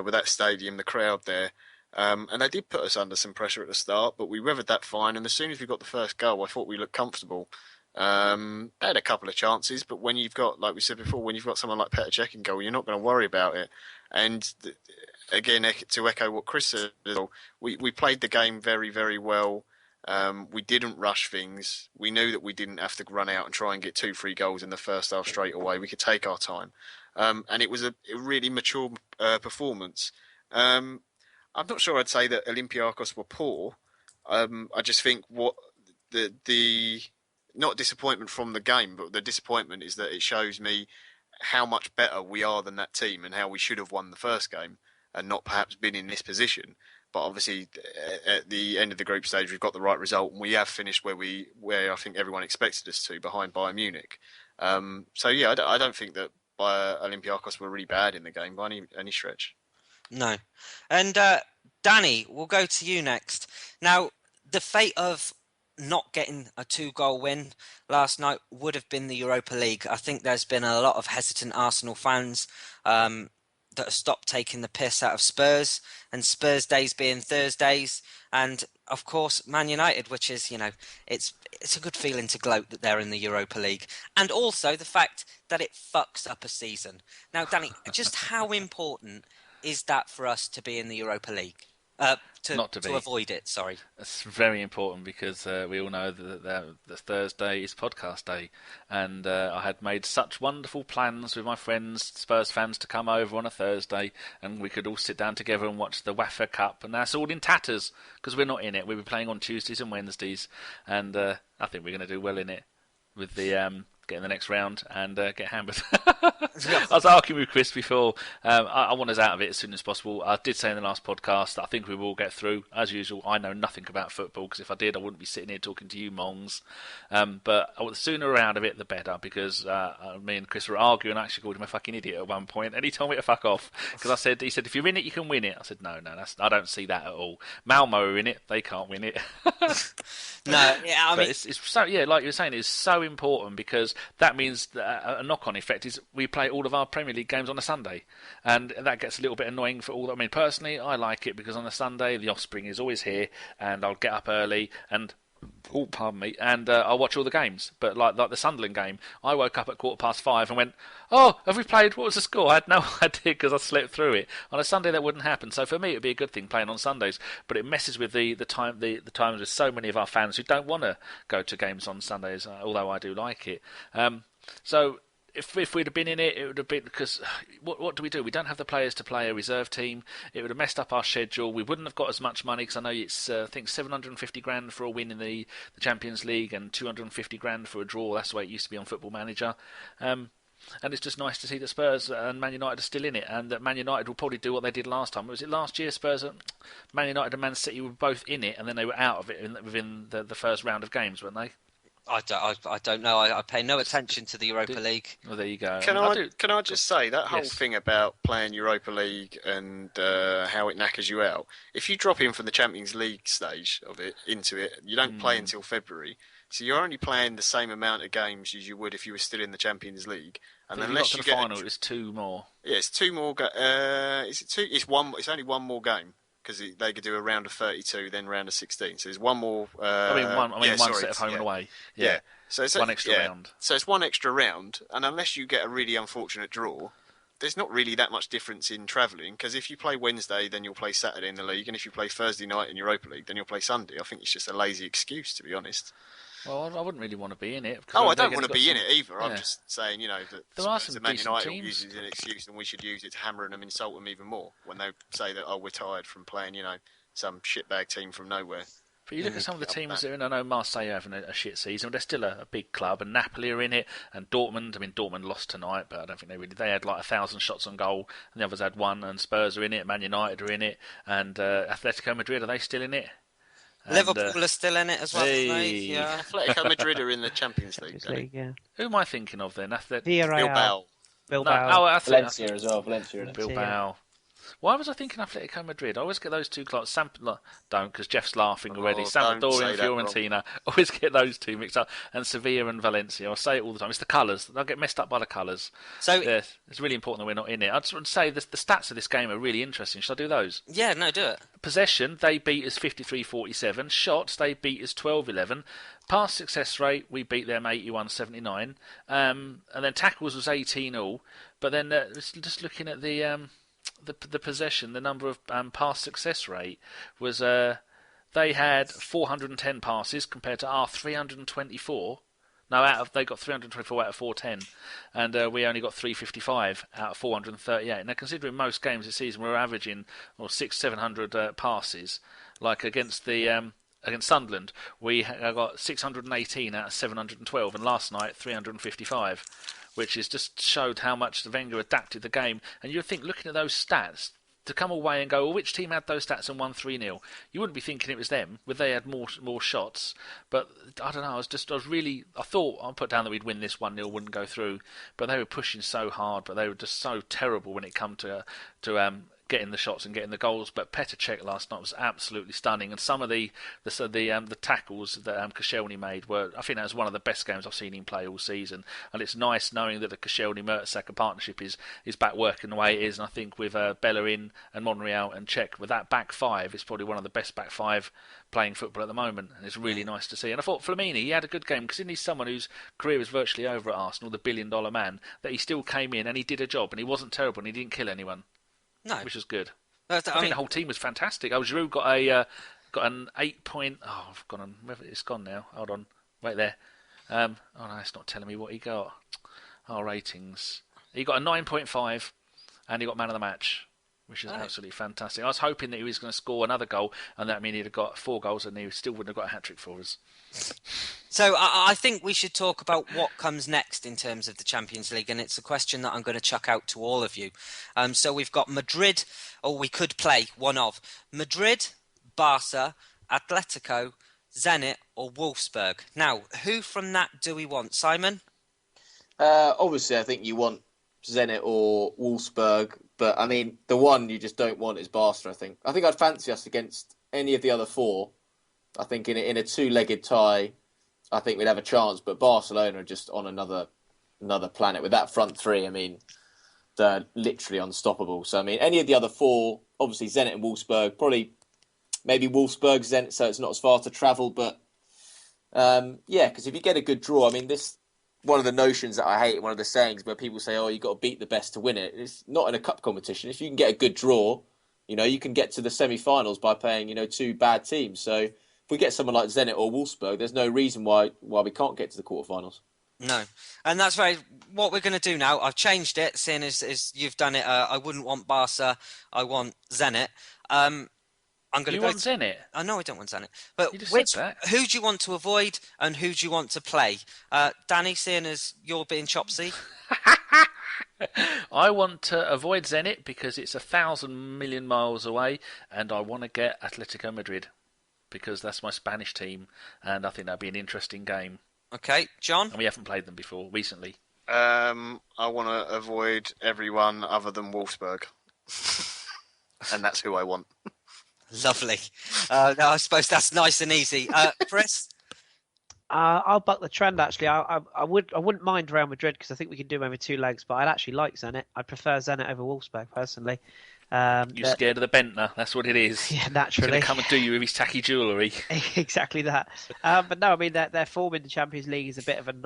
with that stadium, the crowd there, and they did put us under some pressure at the start, but we weathered that fine. And as soon as we got the first goal, I thought we looked comfortable. They had a couple of chances, but when you've got, like we said before, when you've got someone like Petr Cech in goal, you're not going to worry about it. And again, to echo what Kris said, we played the game very, very well. We didn't rush things. We knew that we didn't have to run out and try and get 2-3 goals in the first half straight away. We could take our time. And it was a really mature performance. I'm not sure I'd say that Olympiacos were poor. I just think what the not disappointment from the game, but the disappointment is that it shows me how much better we are than that team and how we should have won the first game and not perhaps been in this position. But obviously, at the end of the group stage, we've got the right result, and we have finished where I think everyone expected us to, behind Bayern Munich. So yeah, I don't think that Olympiacos were really bad in the game by any stretch.
No. And Danny, we'll go to you next. Now, the fate of not getting a 2-goal win last night would have been the Europa League. I think there's been a lot of hesitant Arsenal fans that have stopped taking the piss out of Spurs, and Spurs days being Thursdays, and of course Man United, which is, it's a good feeling to gloat that they're in the Europa League, and also the fact that it fucks up a season. Now, Danny, just how important is that for us to be in the Europa League? To avoid it, sorry.
It's very important because we all know that Thursday is podcast day, and I had made such wonderful plans with my friends, Spurs fans, to come over on a Thursday, and we could all sit down together and watch the UEFA Cup, and that's all in tatters because we're not in it. We'll be playing on Tuesdays and Wednesdays, and I think we're going to do well in it with the get in the next round and get hammered. I was arguing with Kris before. I want us out of it as soon as possible. I did say in the last podcast that I think we will get through. As usual, I know nothing about football because if I did, I wouldn't be sitting here talking to you mongs. But the sooner we're out of it, the better, because me and Kris were arguing. I actually called him a fucking idiot at one point, and he told me to fuck off because he said, if you're in it, you can win it. I said, no, I don't see that at all. Malmo are in it; they can't win it.
No, yeah, I mean,
it's so, yeah, like you were saying, it's so important because that means that a knock-on effect is we play all of our Premier League games on a Sunday, and that gets a little bit annoying for all. I mean, personally, I like it because on a Sunday the offspring is always here, and I'll get up early and. Oh, pardon me. And I'll watch all the games. But like the Sunderland game, I woke up at 5:15 and went, "Oh, have we played? What was the score?" I had no idea because I slept through it. On a Sunday, that wouldn't happen. So for me, it'd be a good thing playing on Sundays. But it messes with the times with so many of our fans who don't want to go to games on Sundays. Although I do like it. So. If we'd have been in it, it would have been because what do? We don't have the players to play a reserve team. It would have messed up our schedule. We wouldn't have got as much money because I know it's I think 750 grand for a win in the Champions League and 250 grand for a draw. That's the way it used to be on Football Manager. And it's just nice to see that Spurs and Man United are still in it, and that Man United will probably do what they did last time. Was it last year? Spurs, Man United and Man City were both in it, and then they were out of it within the first round of games, weren't they?
I don't know. I pay no attention to the Europa League.
Well, there you go.
Can I just say that whole thing about playing Europa League and how it knackers you out? If you drop in from the Champions League stage of it into it, you don't play until February. So you're only playing the same amount of games as you would if you were still in the Champions League. And
if
unless
you
you
got to the
get
final, it's 2 more.
Yeah, it's 2 more. Is it 2? It's one. It's only 1 more game because they could do a round of 32, then round of 16. So there's 1 more.
One set of home and away. Yeah.
So it's
one extra round.
So it's 1 extra round, and unless you get a really unfortunate draw, there's not really that much difference in travelling. Because if you play Wednesday, then you'll play Saturday in the league, and if you play Thursday night in Europa League, then you'll play Sunday. I think it's just a lazy excuse, to be honest.
Well, I wouldn't really want to be in it.
I don't want to be in it either. Yeah. I'm just saying, that
there are some
Man United
teams.
uses an excuse, and we should use it to hammer them and insult them even more when they say that, we're tired from playing, some shitbag team from nowhere.
But you look at some of the teams that are in. I know Marseille are having a shit season, but they're still a big club, and Napoli are in it, and Dortmund. I mean, Dortmund lost tonight, but I don't think they had like 1,000 shots on goal, and the others had 1. And Spurs are in it, Man United are in it, and Atletico Madrid, are they still in it?
Liverpool are still in it as well.
Yeah, Atletico Madrid are in the Champions League.
Yeah.
Who am I thinking of then?
Bilbao.
Valencia as well.
Bilbao. Why was I thinking Atletico Madrid? I always get those two clubs. Don't, because Jeff's laughing already. Sampdoria and Fiorentina. I always get those two mixed up. And Sevilla and Valencia. I say it all the time. It's the colours. I get messed up by the colours. So it's really important that we're not in it. I just want to say the stats of this game are really interesting. Should I do those?
Yeah, no, do it.
Possession, they beat us 53-47. Shots, they beat us 12-11. Pass success rate, we beat them 81-79. And then tackles was 18-all. But then just looking at the possession, the number of pass success rate was they had 410 passes compared to our 324. No, they got 324 out of 410, and we only got 355 out of 438. Now, considering most games this season we're averaging 600-700 passes, like against Sunderland, we got 618 out of 712, and last night 355. Which is just showed how much the Wenger adapted the game. And you'd think, looking at those stats, to come away and go, well, which team had those stats and won 3-0? You wouldn't be thinking it was them, where they had more shots. But I don't know. I thought I put down that we'd win this 1-0, wouldn't go through. But they were pushing so hard, but they were just so terrible when it come to getting the shots and getting the goals. But Petr Cech last night was absolutely stunning, and some of the tackles that Koscielny made I think that was one of the best games I've seen him play all season. And it's nice knowing that the Koscielny-Mertesacker partnership is back working the way it is. And I think with Bellerin and Monreal and Cech, with that back five, it's probably one of the best back five playing football at the moment, and it's really nice to see. And I thought Flamini, he had a good game, because isn't he someone whose career is virtually over at Arsenal, the billion-dollar man, that he still came in and he did a job, and he wasn't terrible, and he didn't kill anyone. No, which was good. I think the whole team was fantastic. Giroud got an 8 point. Oh, I've gone on. It's gone now. Hold on, wait there. Oh no, it's not telling me what he got. Our ratings. He got a 9.5, and he got man of the match, which is absolutely fantastic. I was hoping that he was going to score another goal, and that meant he'd have got 4 goals, and he still wouldn't have got a hat-trick for us.
So I think we should talk about what comes next in terms of the Champions League, and it's a question that I'm going to chuck out to all of you. So we've got Madrid, or we could play one of Madrid, Barca, Atletico, Zenit, or Wolfsburg. Now, who from that do we want? Simon?
Obviously, I think you want Zenit or Wolfsburg, but I mean, the one you just don't want is Barca, I think. I think I'd fancy us against any of the other 4. I think in a 2-legged tie, I think we'd have a chance. But Barcelona are just on another planet with that front 3. I mean, they're literally unstoppable. So I mean, any of the other 4, obviously Zenit and Wolfsburg, probably maybe Wolfsburg, Zenit, so it's not as far to travel. But because if you get a good draw, I mean, this one of the notions that I hate, one of the sayings where people say, "Oh, you got to beat the best to win it." It's not in a cup competition. If you can get a good draw, you can get to the semi-finals by playing 2 bad teams. So if we get someone like Zenit or Wolfsburg, there's no reason why we can't get to the quarterfinals.
No, and that's what we're going to do now. I've changed it, seeing as you've done it. I wouldn't want Barca. I want Zenit. I'm going to
want Zenit?
I know I don't want Zenit, but
you just said that.
Who do you want to avoid and who do you want to play? Danny, seeing as you're being chopsy.
I want to avoid Zenit because it's 1,000 million miles away, and I want to get Atletico Madrid, because that's my Spanish team, and I think that'd be an interesting game.
Okay, John?
And we haven't played them before, recently.
I want to avoid everyone other than Wolfsburg. And that's who I want.
Lovely. No, I suppose that's nice and easy. Kris?
I'll buck the trend. Actually, I wouldn't mind Real Madrid because I think we can do them with 2 legs. But I'd actually like Zenit. I prefer Zenit over Wolfsburg personally.
You're scared of the Bentner, that's what it is.
Yeah, naturally.
He's going to come and do you with his tacky jewellery.
Exactly that. But no, I mean their form in the Champions League is a bit of an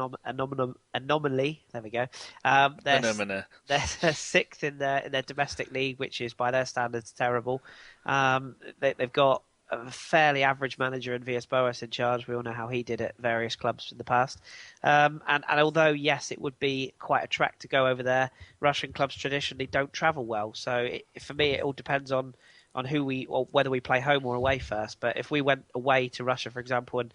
anomaly. There we go. They're 6th in their domestic league, which is by their standards terrible. They've got a fairly average manager in Villas-Boas in charge. We all know how he did at various clubs in the past. And although, yes, it would be quite a trek to go over there, Russian clubs traditionally don't travel well. So for me, it all depends on whether we play home or away first. But if we went away to Russia, for example, and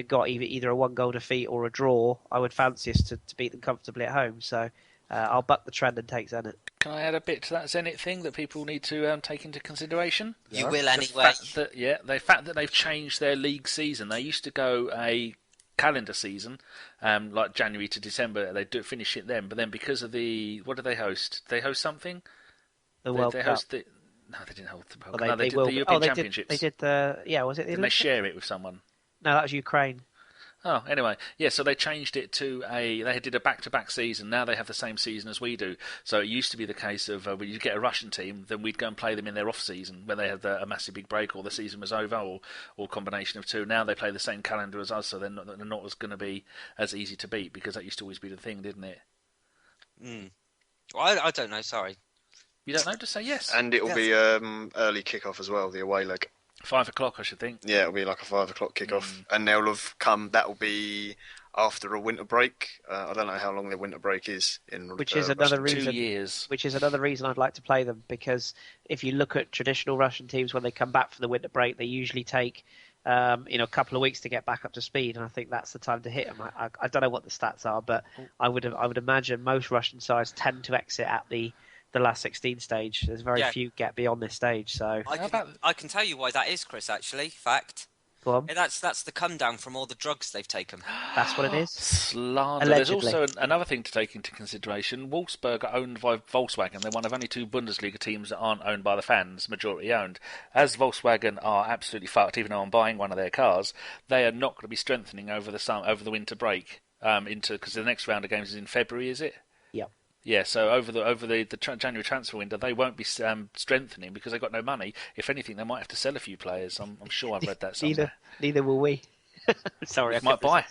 got either a 1-goal defeat or a draw, I would fancy us to beat them comfortably at home. So I'll buck the trend and take Zenit.
Can I add a bit to that Zenit thing that people need to take into consideration?
You will anyway.
The fact that they've changed their league season. They used to go a calendar season, like January to December. They do finish it then, but then because of what do they host? They host something.
The World Cup.
No, they didn't hold the World Cup. They did the European Championships.
They did was it the
Didn't they share it with someone?
No, that was Ukraine.
Oh, anyway, yeah, so they changed it to they did a back-to-back season. Now they have the same season as we do. So it used to be the case of when you get a Russian team, then we'd go and play them in their off-season when they had a massive big break or the season was over or combination of two. Now they play the same calendar as us, so they're not as going to be as easy to beat because that used to always be the thing, didn't it?
Well, I don't know, sorry.
You don't know? Just say yes.
And it'll be early kick-off as well, the away leg.
5 o'clock, I should think.
Yeah, it'll be like a 5 o'clock kick-off. And they'll have come, that'll be after a winter break. I don't know how long their winter break is.
Which is another reason.
2 years.
Which is another reason I'd like to play them, because if you look at traditional Russian teams, when they come back from the winter break, they usually take a couple of weeks to get back up to speed, and I think that's the time to hit them. I don't know what the stats are, but I would imagine most Russian sides tend to exit at the last 16 stage. There's very few get beyond this stage. So
I can tell you why that is, Chris. Actually, fact.
Go on.
That's the come down from all the drugs they've taken.
That's what it is.
Slander. Allegedly. There's also another thing to take into consideration. Wolfsburg are owned by Volkswagen. They're one of only 2 Bundesliga teams that aren't owned by the fans, majority owned. As Volkswagen are absolutely fucked, even though I'm buying one of their cars, they are not going to be strengthening over the winter break because the next round of games is in February, is it?
Yep.
Yeah, so over the January transfer window, they won't be strengthening because they've got no money. If anything, they might have to sell a few players. I'm sure I've read that somewhere.
Neither will we. Sorry,
I might buy.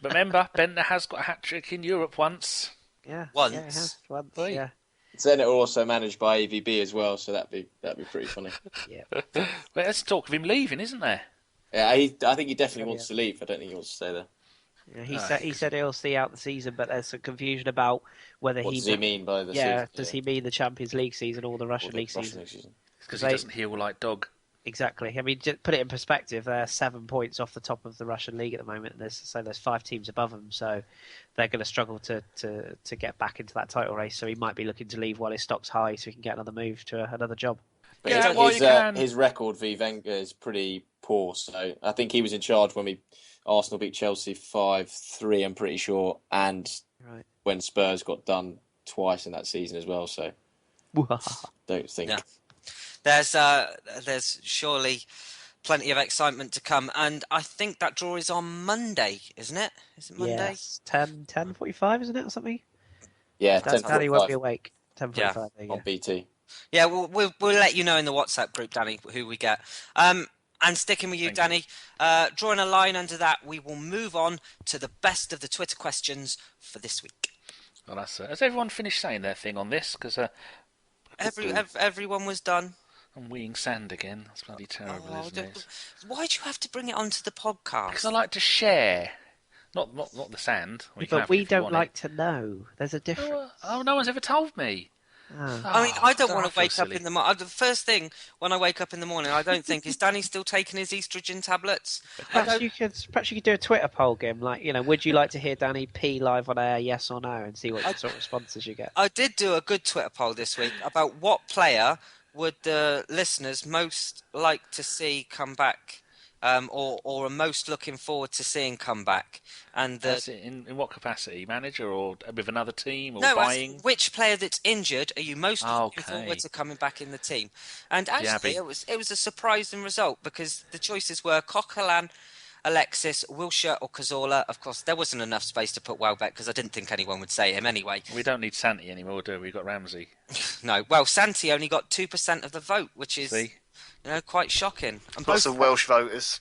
But remember, Bentner has got a hat-trick in Europe once.
Yeah,
once.
Yeah, it has. Once.
Yeah.
Then it also managed by AVB as well, so that'd be pretty funny.
Yeah.
Well, there's talk of him leaving, isn't there?
Yeah, I think he definitely wants to leave. I don't think he wants to stay there.
Yeah, he said he'll see out the season, but there's some confusion about whether
what does he mean by the season?
Yeah, does he mean the Champions League season or the Russian League season?
Because he doesn't heal like dog.
Exactly. I mean, just put it in perspective. They're 7 points off the top of the Russian league at the moment. There's 5 teams above them, so they're going to struggle to get back into that title race. So he might be looking to leave while his stock's high, so he can get another move to another job.
But his record v Wenger is pretty poor. So I think he was in charge when Arsenal beat Chelsea 5-3. I'm pretty sure, and when Spurs got done twice in that season as well. So don't think.
Yeah. There's surely plenty of excitement to come, and I think that draw is on Monday, isn't it? Is it Monday?
Yes, 10:45, isn't it, or something?
Yeah, 10:45.
Danny won't be awake. 10:45
on BT.
Yeah, we'll let you know in the WhatsApp group, Danny, who we get. And sticking with you, Danny, drawing a line under that, we will move on to the best of the Twitter questions for this week.
Well, has everyone finished saying their thing on this? Because
everyone was done.
I'm weeing sand again. That's bloody terrible, isn't it?
Why do you have to bring it onto the podcast?
Because I like to share. Not the sand.
But we don't like to know. There's a difference.
Oh, no one's ever told me.
I mean, I don't want to wake up in the morning. The first thing when I wake up in the morning, I don't think, is Danny still taking his estrogen tablets?
Perhaps you could do a Twitter poll, Gim. Like, would you like to hear Danny pee live on air, yes or no, and see what sort of responses you get?
I did do a good Twitter poll this week about what player would the listeners most like to see come back, or are most looking forward to seeing come back? And
in what capacity? Manager or with another team or
no,
buying?
Which player that's injured are you most looking forward to coming back in the team? And actually, it was a surprising result because the choices were Coquelin, Alexis, Wilshere or Cazorla. Of course, there wasn't enough space to put Welbeck because I didn't think anyone would say him anyway.
We don't need Santi anymore, do we? We've got Ramsey.
No. Well, Santi only got 2% of the vote, which is...
See?
Quite shocking. And
Lots of Welsh voters.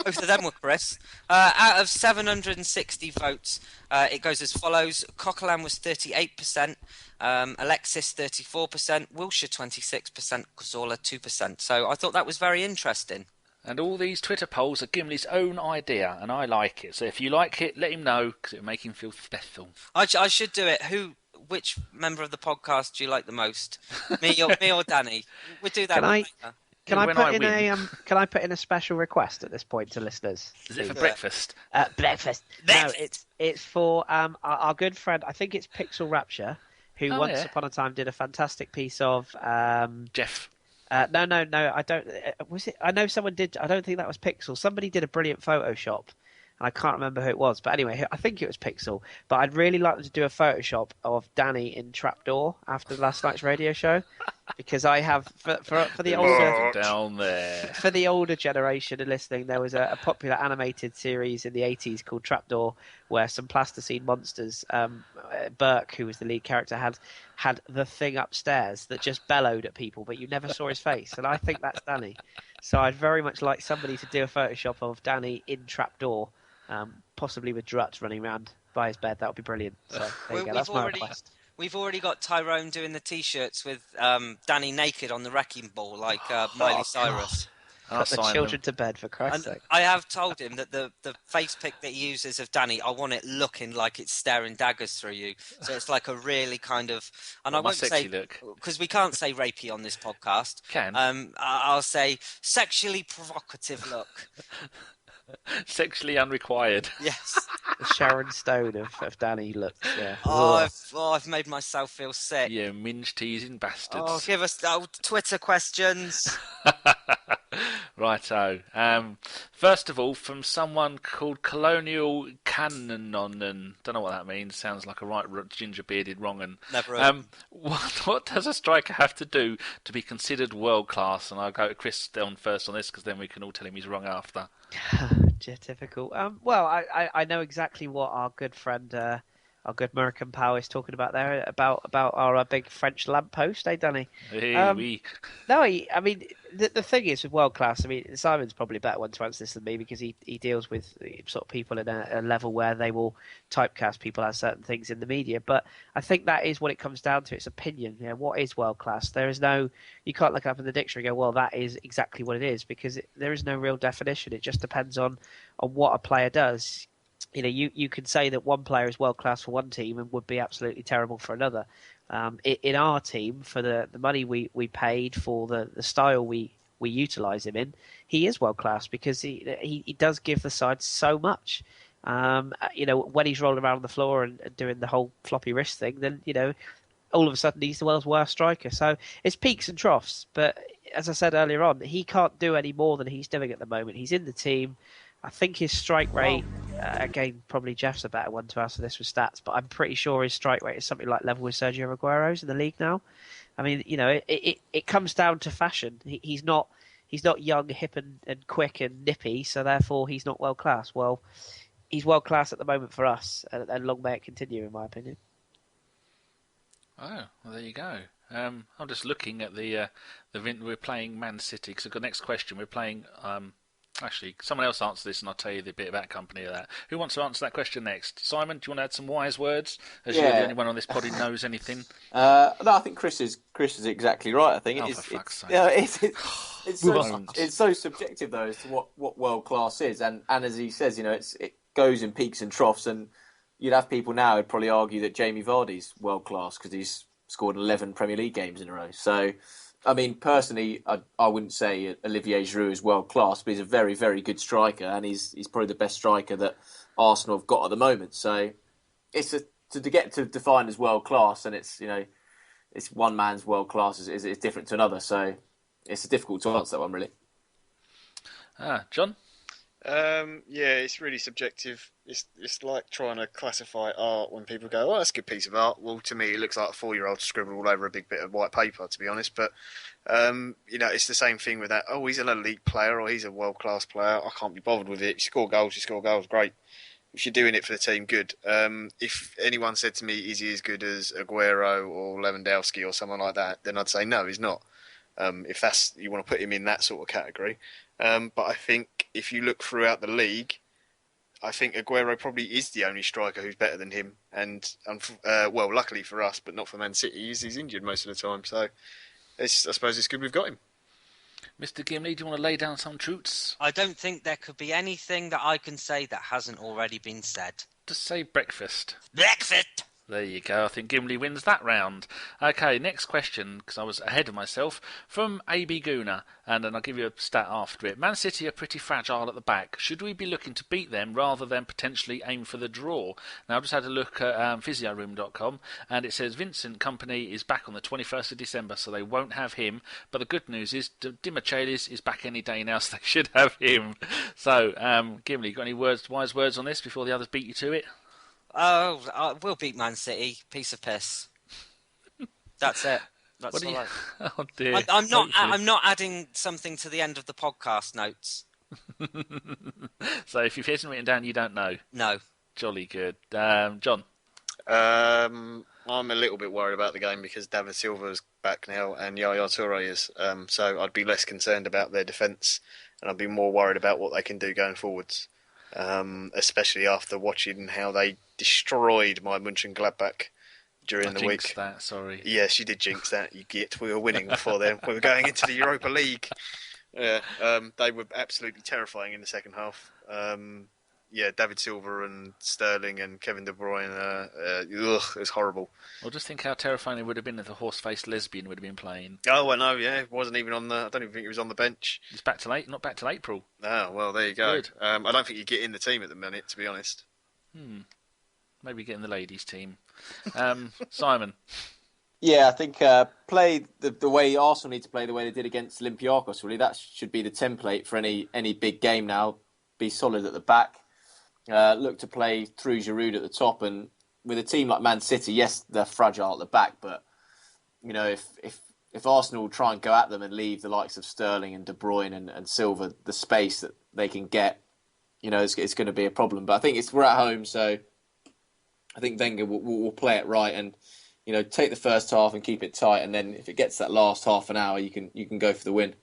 Both of them were Kris. Out of 760 votes, it goes as follows. Coquelin was 38%, Alexis 34%, Wilshere 26%, Cazorla 2%. So I thought that was very interesting.
And all these Twitter polls are Gimli's own idea, and I like it. So if you like it, let him know, because it'll make him feel special.
I should do it. Which member of the podcast do you like the most? Me or Danny? We'll do that later.
Can I put in a special request at this point to listeners?
Is it for breakfast?
Breakfast. No, it's for our good friend. I think it's Pixel Rapture, who once upon a time did a fantastic piece of
Jeff.
No. I don't. Was it? I know someone did. I don't think that was Pixel. Somebody did a brilliant Photoshop. And I can't remember who it was, but anyway, I think it was Pixel. But I'd really like them to do a Photoshop of Danny in Trapdoor after last night's radio show, because I have for the older
down there
for the older generation of listening, there was a popular animated series in the 80s called Trapdoor, where some plasticine monsters, Burke, who was the lead character, had the thing upstairs that just bellowed at people, but you never saw his face, and I think that's Danny. So I'd very much like somebody to do a Photoshop of Danny in Trapdoor. Possibly with Druts running around by his bed. That would be brilliant. So there you go. That's my request.
We've already got Tyrone doing the T-shirts with Danny naked on the wrecking ball, like Miley Cyrus.
Put the children to bed, for Christ's sake.
I have told him that the face pic that he uses of Danny, I want it looking like it's staring daggers through you. So it's like a really kind of... And I won't say... Because we can't say rapey on this podcast.
Can.
I'll say sexually provocative look.
Sexually unrequired.
Yes.
The Sharon Stone of Danny looks, yeah.
I've made myself feel sick.
Yeah, minge teasing bastards.
Oh, give us Twitter questions.
Righto. First of all, from someone called Colonial Canonon. Don't know what that means. Sounds like a right ginger-bearded wrong'un.
Never heard.
What does a striker have to do to be considered world-class? And I'll go to Kris down first on this, because then we can all tell him he's wrong after.
Typical. Well, I know exactly what our good friend, our good American pal is talking about there, about our big French lamppost, Danny?
Oui.
No, I mean, the thing is with world class, I mean, Simon's probably a better one to answer this than me, because he deals with sort of people at a level where they will typecast people as certain things in the media. But I think that is what it comes down to. It's opinion. You know, what is world class? You can't look up in the dictionary and go, well, that is exactly what it is, because there is no real definition. It just depends on what a player does. You know, you can say that one player is world class for one team and would be absolutely terrible for another. In our team, for the money we paid, for the style we utilise him in, he is world class, because he does give the side so much. You know, when he's rolling around on the floor and doing the whole floppy wrist thing, then, you know, all of a sudden he's the world's worst striker. So it's peaks and troughs. But as I said earlier on, he can't do any more than he's doing at the moment. He's in the team. I think his strike rate, again, probably Jeff's a better one to answer this with stats, but I'm pretty sure his strike rate is something like level with Sergio Aguero's in the league now. I mean, you know, it comes down to fashion. He's not young, hip and quick and nippy, so therefore he's not world class. Well, he's world class at the moment for us, and long may it continue, in my opinion.
Oh, well, there you go. I'm just looking at the we're playing Man City, because the next question we're playing. Actually, someone else answer this, and I'll tell you the bit about company of that. Who wants to answer that question next? Simon, do you want to add some wise words? As you're the only one on this pod who knows anything.
No, I think Kris is exactly right. I think
for fuck's sake.
It's so subjective though as to what world class is, and as he says, you know, it goes in peaks and troughs, and you'd have people now who'd probably argue that Jamie Vardy's world class because he's scored 11 Premier League games in a row. So. I mean, personally, I wouldn't say Olivier Giroud is world class, but he's a very, very good striker, and he's probably the best striker that Arsenal have got at the moment. So it's to get to define as world class, and it's, you know, it's one man's world class is different to another. So it's difficult to answer that one, really.
John?
Yeah, it's really subjective. It's like trying to classify art when people go, "Oh, that's a good piece of art." Well, to me, it looks like a 4-year-old scribbled all over a big bit of white paper, to be honest. But it's the same thing with that. Oh, he's an elite player, or he's a world-class player. I can't be bothered with it. You score goals, you score goals, great. If you're doing it for the team, good. If anyone said to me, "Is he as good as Aguero or Lewandowski or someone like that?" then I'd say no, he's not. If that's you want to put him in that sort of category. But I think if you look throughout the league, I think Aguero probably is the only striker who's better than him. And well, luckily for us, but not for Man City, he's injured most of the time. So I suppose it's good we've got him.
Mr. Gimli, do you want to lay down some truths?
I don't think there could be anything that I can say that hasn't already been said.
Just say breakfast.
Breakfast!
There you go. I think Gimli wins that round. Okay, next question, because I was ahead of myself, from A.B. Guna, and then I'll give you a stat after it. Man City are pretty fragile at the back. Should we be looking to beat them rather than potentially aim for the draw? Now, I've just had a look at physioroom.com, and it says Vincent Kompany is back on the 21st of December, so they won't have him. But the good news is Dimichelis is back any day now, so they should have him. So, Gimli, got any wise words on this before the others beat you to it?
Oh, we'll beat Man City. Piece of piss. That's it. That's all.
Oh dear.
I'm not adding something to the end of the podcast notes.
So if you've hasn't written down, you don't know.
No.
Jolly good. John.
I'm a little bit worried about the game because David Silva's back now and Yaya Toure is. So I'd be less concerned about their defence and I'd be more worried about what they can do going forwards. Especially after watching how they destroyed my Mönchengladbach during the week.
That, sorry.
Yes, you did jinx that. You get. We were winning before then. We were going into the Europa League. Yeah, they were absolutely terrifying in the second half. David Silva and Sterling and Kevin De Bruyne. It was horrible.
Well, just think how terrifying it would have been if the horse-faced lesbian would have been playing.
Oh, I know. Yeah, it wasn't even on the. I don't even think he was on the bench.
It's not back till April.
Oh well, there you go.
Good.
I don't think you get in the team at the minute, to be honest.
Maybe get in the ladies' team. Simon.
Yeah, I think play the way Arsenal need to play, the way they did against Olympiacos. Really, that should be the template for any big game now. Be solid at the back. Look to play through Giroud at the top, and with a team like Man City, yes, they're fragile at the back, but you know if Arsenal try and go at them and leave the likes of Sterling and De Bruyne and Silva the space that they can get, you know, it's going to be a problem. But I think we're at home, so I think Wenger will play it right and, you know, take the first half and keep it tight, and then if it gets that last half an hour, you can go for the win.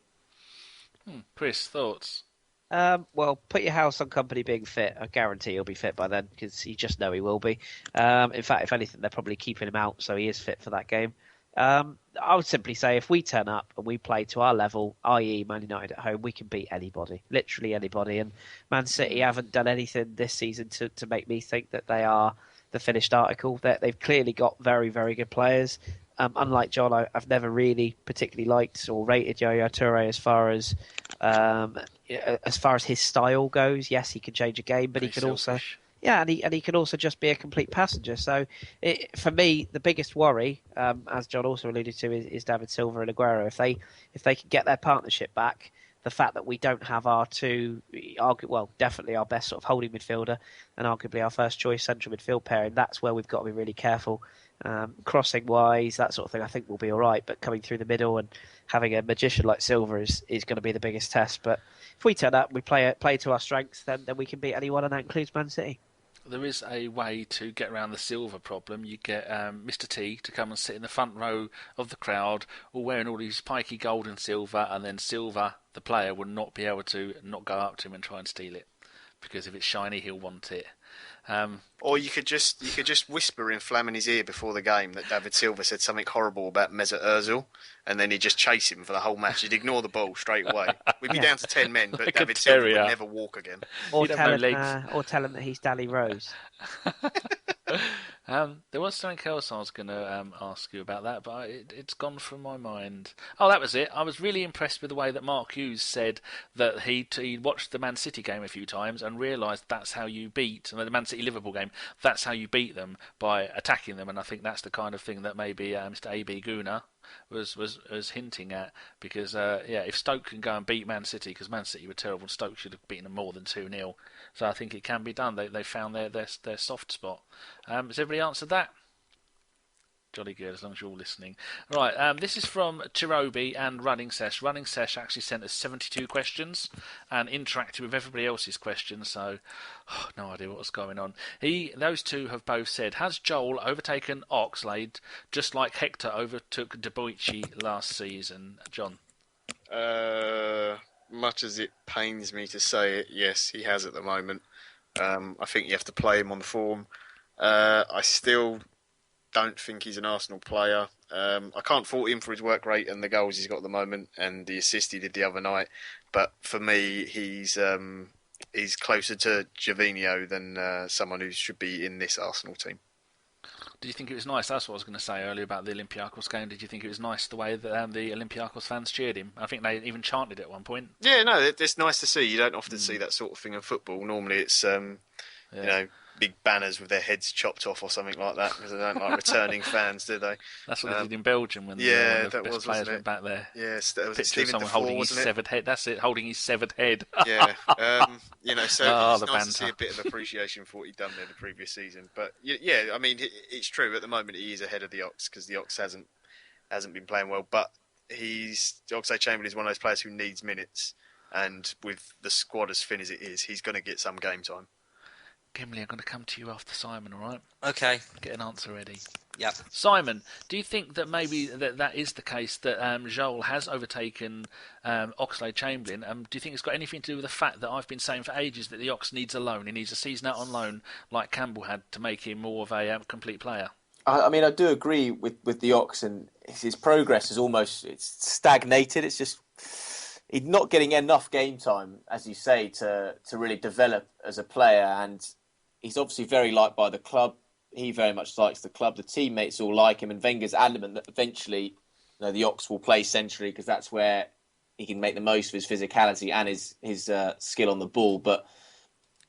Chris, thoughts?
Well, put your house on Kompany being fit. I guarantee he'll be fit by then because you just know he will be. In fact, if anything, they're probably keeping him out so he is fit for that game. I would simply say if we turn up and we play to our level, i.e. Man United at home, we can beat anybody, literally anybody. And Man City haven't done anything this season to make me think that they are the finished article. They've clearly got very, very good players. Unlike John, I've never really particularly liked or rated Yaya Toure as far as his style goes. Yes, he can change a game, but he can also, and he can also just be a complete passenger. So, for me, the biggest worry, as John also alluded to, is David Silva and Aguero. If they can get their partnership back, the fact that we don't have our two, definitely our best sort of holding midfielder and arguably our first choice central midfield pairing, that's where we've got to be really careful. Crossing wise, that sort of thing, I think we'll be all right. But coming through the middle and having a magician like Silva is going to be the biggest test. But if we turn up, we play to our strengths, then we can beat anyone, and that includes Man City.
There is a way to get around the Silva problem. You get Mr. T to come and sit in the front row of the crowd, all wearing all these spiky gold and silver, and then Silva, the player, will not be able to not go up to him and try and steal it, because if it's shiny, he'll want it.
Or you could just whisper in Flamini's ear before the game that David Silva said something horrible about Mesut Ozil, and then he'd just chase him for the whole match. He'd ignore the ball straight away. We'd be down to 10 men, but like David Silva would never walk again.
Or tell him that he's Danny Rose.
There was something else I was going to ask you about that, but it's gone from my mind. Oh, that was it. I was really impressed with the way that Mark Hughes said that he watched the Man City game a few times and realised that's how you beat, and the Man City-Liverpool game, that's how you beat them, by attacking them. And I think that's the kind of thing that maybe Mr. A.B. Guna was hinting at, because if Stoke can go and beat Man City, because Man City were terrible, Stoke should have beaten them more than 2-0. So I think it can be done. They found their soft spot. Has everybody answered that? Jolly good, as long as you're all listening. Right, this is from Chirobi and Running Sesh. Running Sesh actually sent us 72 questions and interacted with everybody else's questions, so no idea what was going on. Those two have both said, has Joel overtaken Oxlade just like Hector overtook Debuchy last season? John?
Much as it pains me to say it, yes, he has at the moment. I think you have to play him on the form. I still don't think he's an Arsenal player. I can't fault him for his work rate and the goals he's got at the moment and the assist he did the other night. But for me, he's closer to Gervinho than someone who should be in this Arsenal team.
Did you think it was nice? That's what I was going to say earlier about the Olympiacos game. Did you think it was nice the way that the Olympiacos fans cheered him? I think they even chanted it at one point.
Yeah, no, it's nice to see. You don't often see that sort of thing in football. Normally it's, big banners with their heads chopped off or something like that, because they don't like returning fans, do they?
That's what they did in Belgium when the best players went back there.
Yes, that was
picture of someone holding his severed head. That's it, holding his severed head.
Yeah, so it's nice to see a bit of appreciation for what he'd done there the previous season. But yeah, I mean, it's true. At the moment, he is ahead of the Ox because the Ox hasn't been playing well. But Oxlade-Chamberlain is one of those players who needs minutes, and with the squad as thin as it is, he's going to get some game time.
Gimli, I'm going to come to you after Simon, all right?
Okay.
Get an answer ready.
Yep.
Simon, do you think that maybe that is the case, that Joel has overtaken Oxlade-Chamberlain? Do you think it's got anything to do with the fact that I've been saying for ages that the Ox needs a loan? He needs a season out on loan like Campbell had to make him more of a complete player?
I mean, I do agree with the Ox, and his progress is it's stagnated. It's just he's not getting enough game time, as you say, to really develop as a player. And he's obviously very liked by the club. He very much likes the club. The teammates all like him, and Wenger's adamant that eventually, the Ox will play centrally because that's where he can make the most of his physicality and his skill on the ball. But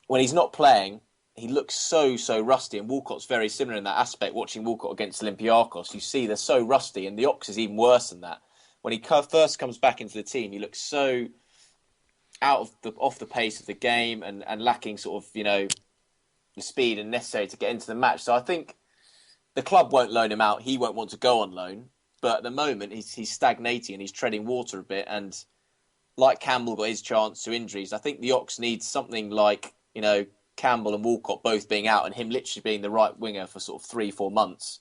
when he's not playing, he looks so rusty, and Walcott's very similar in that aspect. Watching Walcott against Olympiacos, you see they're so rusty, and the Ox is even worse than that. When he first comes back into the team, he looks so off the pace of the game and lacking sort of, the speed and necessary to get into the match. So I think the club won't loan him out. He won't want to go on loan. But at the moment, he's stagnating and he's treading water a bit. And like Campbell got his chance through injuries, I think the Ox needs something like, Campbell and Walcott both being out and him literally being the right winger for sort of 3-4 months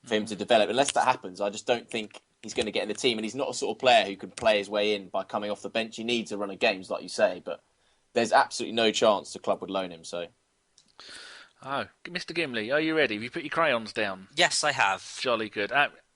for him to develop. Unless that happens, I just don't think he's going to get in the team. And he's not a sort of player who can play his way in by coming off the bench. He needs a run of games, like you say. But there's absolutely no chance the club would loan him, so...
Oh, Mr. Gimli, are you ready? Have you put your crayons down?
Yes, I have.
Jolly good.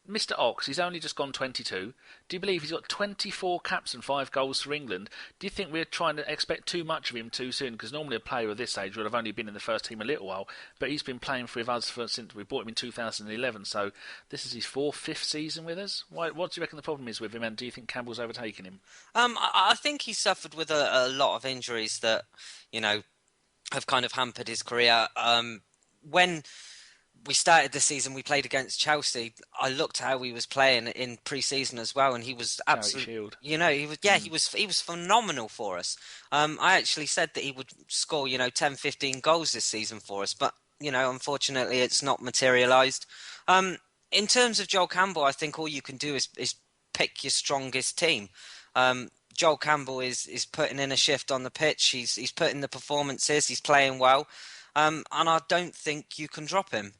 Mr. Ox, he's only just gone 22. Do you believe he's got 24 caps and 5 goals for England? Do you think we're trying to expect too much of him too soon? Because normally a player of this age would have only been in the first team a little while, but he's been playing for us since we bought him in 2011, so this is his 4th, 5th season with us. What do you reckon the problem is with him, and do you think Campbell's overtaken him?
I think he suffered with a lot of injuries that, have kind of hampered his career. When we started the season, we played against Chelsea. I looked at how he was playing in pre-season as well, and he was absolutely, he was phenomenal for us. I actually said that he would score, 10, 15 goals this season for us, but unfortunately, it's not materialised. In terms of Joel Campbell, I think all you can do is pick your strongest team. Joel Campbell is putting in a shift on the pitch. He's putting the performances. He's playing well, and I don't think you can drop him.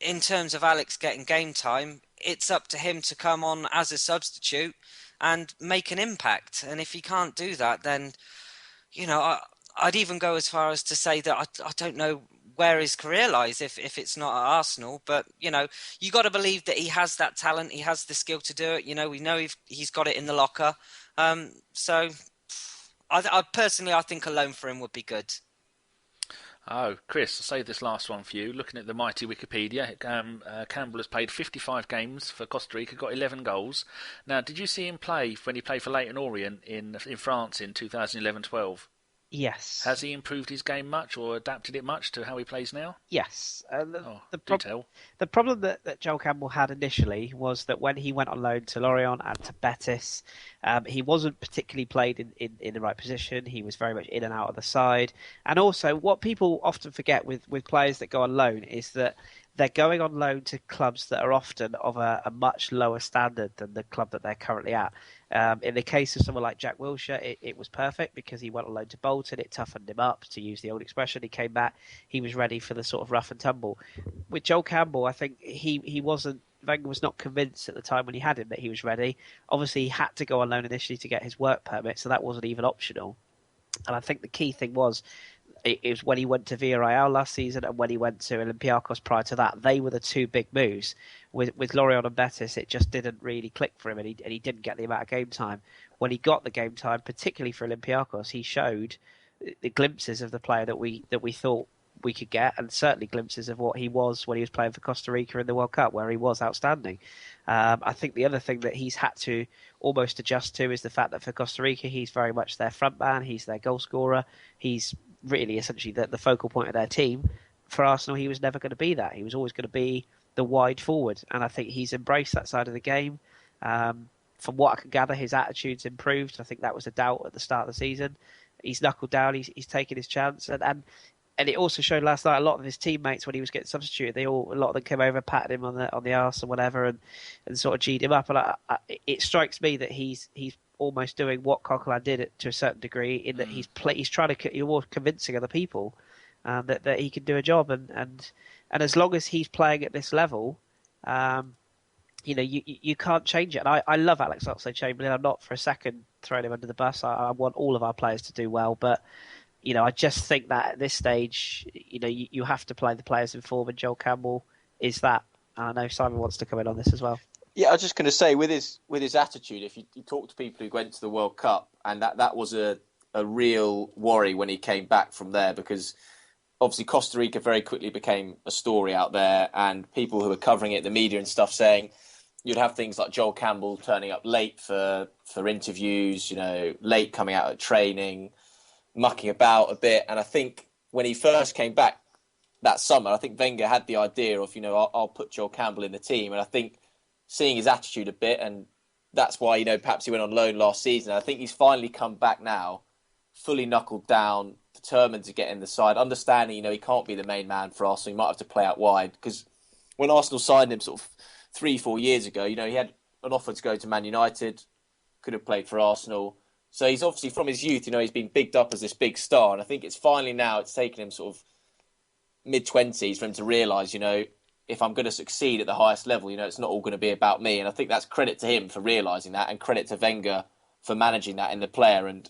In terms of Alex getting game time, it's up to him to come on as a substitute and make an impact. And if he can't do that, then I'd even go as far as to say that I don't know where his career lies if it's not at Arsenal. But, you got to believe that he has that talent. He has the skill to do it. We know he's got it in the locker. So I personally, I think a loan for him would be good.
Oh, Kris, I'll save this last one for you. Looking at the mighty Wikipedia, Campbell has played 55 games for Costa Rica, got 11 goals. Now, did you see him play when he played for Leyton Orient in France in 2011-12?
Yes.
Has he improved his game much or adapted it much to how he plays now?
Yes.
Tell.
The problem that Joel Campbell had initially was that when he went on loan to Lorient and to Betis, he wasn't particularly played in the right position. He was very much in and out of the side. And also, what people often forget with players that go on loan is that they're going on loan to clubs that are often of a much lower standard than the club that they're currently at. In the case of someone like Jack Wilshere, it was perfect because he went on loan to Bolton. It toughened him up, to use the old expression. He came back. He was ready for the sort of rough and tumble. With Joel Campbell, I think he wasn't. Wenger was not convinced at the time when he had him that he was ready. Obviously, he had to go on loan initially to get his work permit, so that wasn't even optional. And I think the key thing was it was when he went to Villarreal last season and when he went to Olympiacos prior to that. They were the two big moves. With Lorient and Betis, it just didn't really click for him, and he didn't get the amount of game time. When he got the game time, particularly for Olympiacos, he showed the glimpses of the player that we thought we could get, and certainly glimpses of what he was when he was playing for Costa Rica in the World Cup, where he was outstanding. I think the other thing that he's had to almost adjust to is the fact that for Costa Rica, he's very much their front man. He's their goal scorer. He's really essentially the focal point of their team. For Arsenal, he was never going to be that. He was always going to be the wide forward, and I think he's embraced that side of the game. From what I can gather, his attitude's improved. I think that was a doubt at the start of the season. He's knuckled down. He's taken his chance, and it also showed last night. A lot of his teammates, when he was getting substituted, a lot of them came over, patted him on the arse and whatever, and sort of G'd him up. And it strikes me that he's almost doing what Coquelin did to a certain degree, in that he's trying to you're more convincing other people that he can do a job, and as long as he's playing at this level, you can't change it. And I love Alex Oxlade-Chamberlain. I'm not for a second throwing him under the bus. I want all of our players to do well, but I just think that at this stage, you have to play the players in form, and Joel Campbell is that. I know Simon wants to come in on this as well.
Yeah, I was just going to say, with his attitude, if you talk to people who went to the World Cup, and that was a real worry when he came back from there, because obviously Costa Rica very quickly became a story out there, and people who were covering it, the media and stuff, saying you'd have things like Joel Campbell turning up late for interviews, late coming out at training, mucking about a bit. And I think when he first came back that summer, I think Wenger had the idea of, I'll put Joel Campbell in the team. And I think seeing his attitude a bit, and that's why, perhaps he went on loan last season. I think he's finally come back now, fully knuckled down, determined to get in the side, understanding, he can't be the main man for Arsenal. He might have to play out wide, because when Arsenal signed him sort of 3-4 years ago, he had an offer to go to Man United, could have played for Arsenal. So he's obviously, from his youth, he's been bigged up as this big star. And I think it's finally now, it's taken him sort of mid-20s for him to realise, if I'm going to succeed at the highest level, it's not all going to be about me. And I think that's credit to him for realising that, and credit to Wenger for managing that in the player. And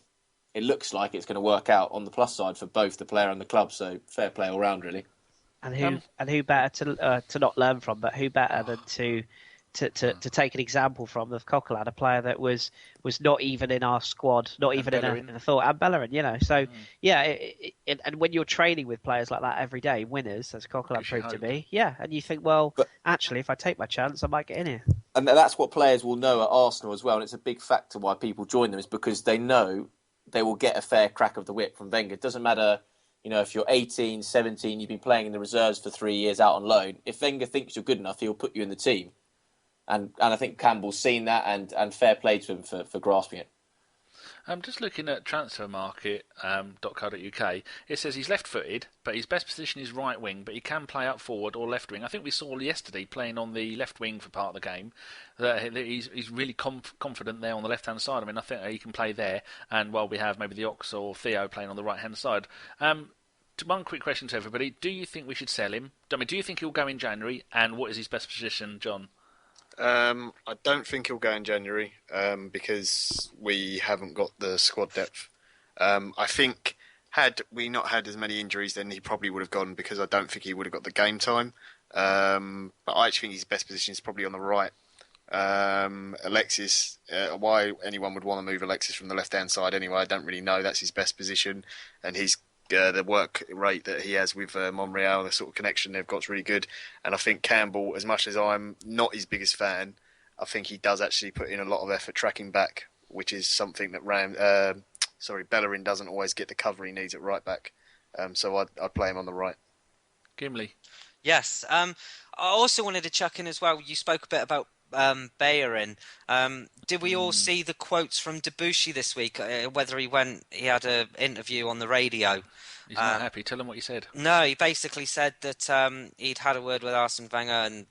it looks like it's going to work out on the plus side for both the player and the club. So fair play all round, really.
And who better to not learn from, but who better than to take an example from of Coquelin, a player that was not even in our squad, not even in the thought, and Bellerin, So and when you're training with players like that every day, winners, as Coquelin proved to be, and you think, well, actually, if I take my chance, I might get in here.
And that's what players will know at Arsenal as well, and it's a big factor why people join them, is because they know they will get a fair crack of the whip from Wenger. It doesn't matter, if you're 18, 17, you've been playing in the reserves for 3 years out on loan. If Wenger thinks you're good enough, he'll put you in the team. And I think Campbell's seen that, and fair play to him for grasping it.
I'm just looking at transfermarket.co.uk. It says he's left-footed, but his best position is right wing, but he can play up forward or left wing. I think we saw yesterday playing on the left wing for part of the game that he's really confident there on the left-hand side. I mean, I think he can play there, and while we have maybe the Ox or Theo playing on the right-hand side. One quick question to everybody. Do you think we should sell him? Do you think he'll go in January, and what is his best position, John?
I don't think he'll go in January because we haven't got the squad depth. I think had we not had as many injuries, then he probably would have gone, because I don't think he would have got the game time. But I actually think his best position is probably on the right. Alexis, why anyone would want to move Alexis from the left-hand side anyway, I don't really know. That's his best position, and he's the work rate that he has with Monreal, the sort of connection they've got is really good. And I think Campbell, as much as I'm not his biggest fan, I think he does actually put in a lot of effort tracking back, which is something that Bellerin doesn't always get the cover he needs at right back. So I'd play him on the right.
Gimli.
Yes. I also wanted to chuck in as well. You spoke a bit about Bellerin. Did we all see the quotes from Debussy this week? Whether he had an interview on the radio.
He's not happy. Tell him what he said.
No, he basically said that he'd had a word with Arsene Wenger, and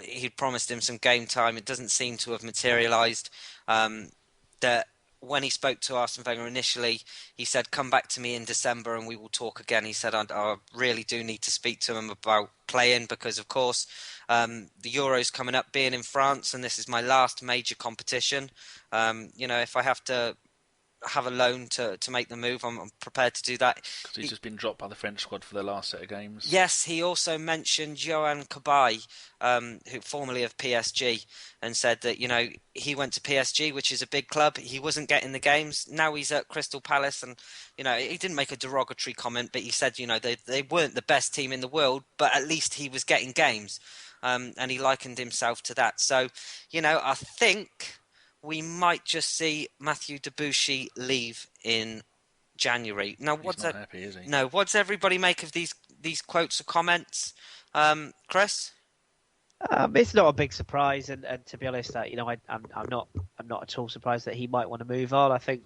he'd promised him some game time. It doesn't seem to have materialised. That when he spoke to Arsene Wenger initially, he said, "Come back to me in December and we will talk again." He said, "I really do need to speak to him about playing because, of course, the Euro's coming up, being in France, and this is my last major competition. If I have to have a loan to make the move, I'm prepared to do that."
Because he's just been dropped by the French squad for the last set of games.
Yes, he also mentioned Johan Cabaye, who formerly of PSG, and said that he went to PSG, which is a big club. He wasn't getting the games. Now he's at Crystal Palace, and he didn't make a derogatory comment, but he said they weren't the best team in the world, but at least he was getting games, and he likened himself to that. So I think we might just see Mathieu Debussy leave in January. Now,
He's not happy, is he?
No, what's everybody make of these quotes or comments? Kris?
It's not a big surprise, and to be honest, I'm not at all surprised that he might want to move on. I think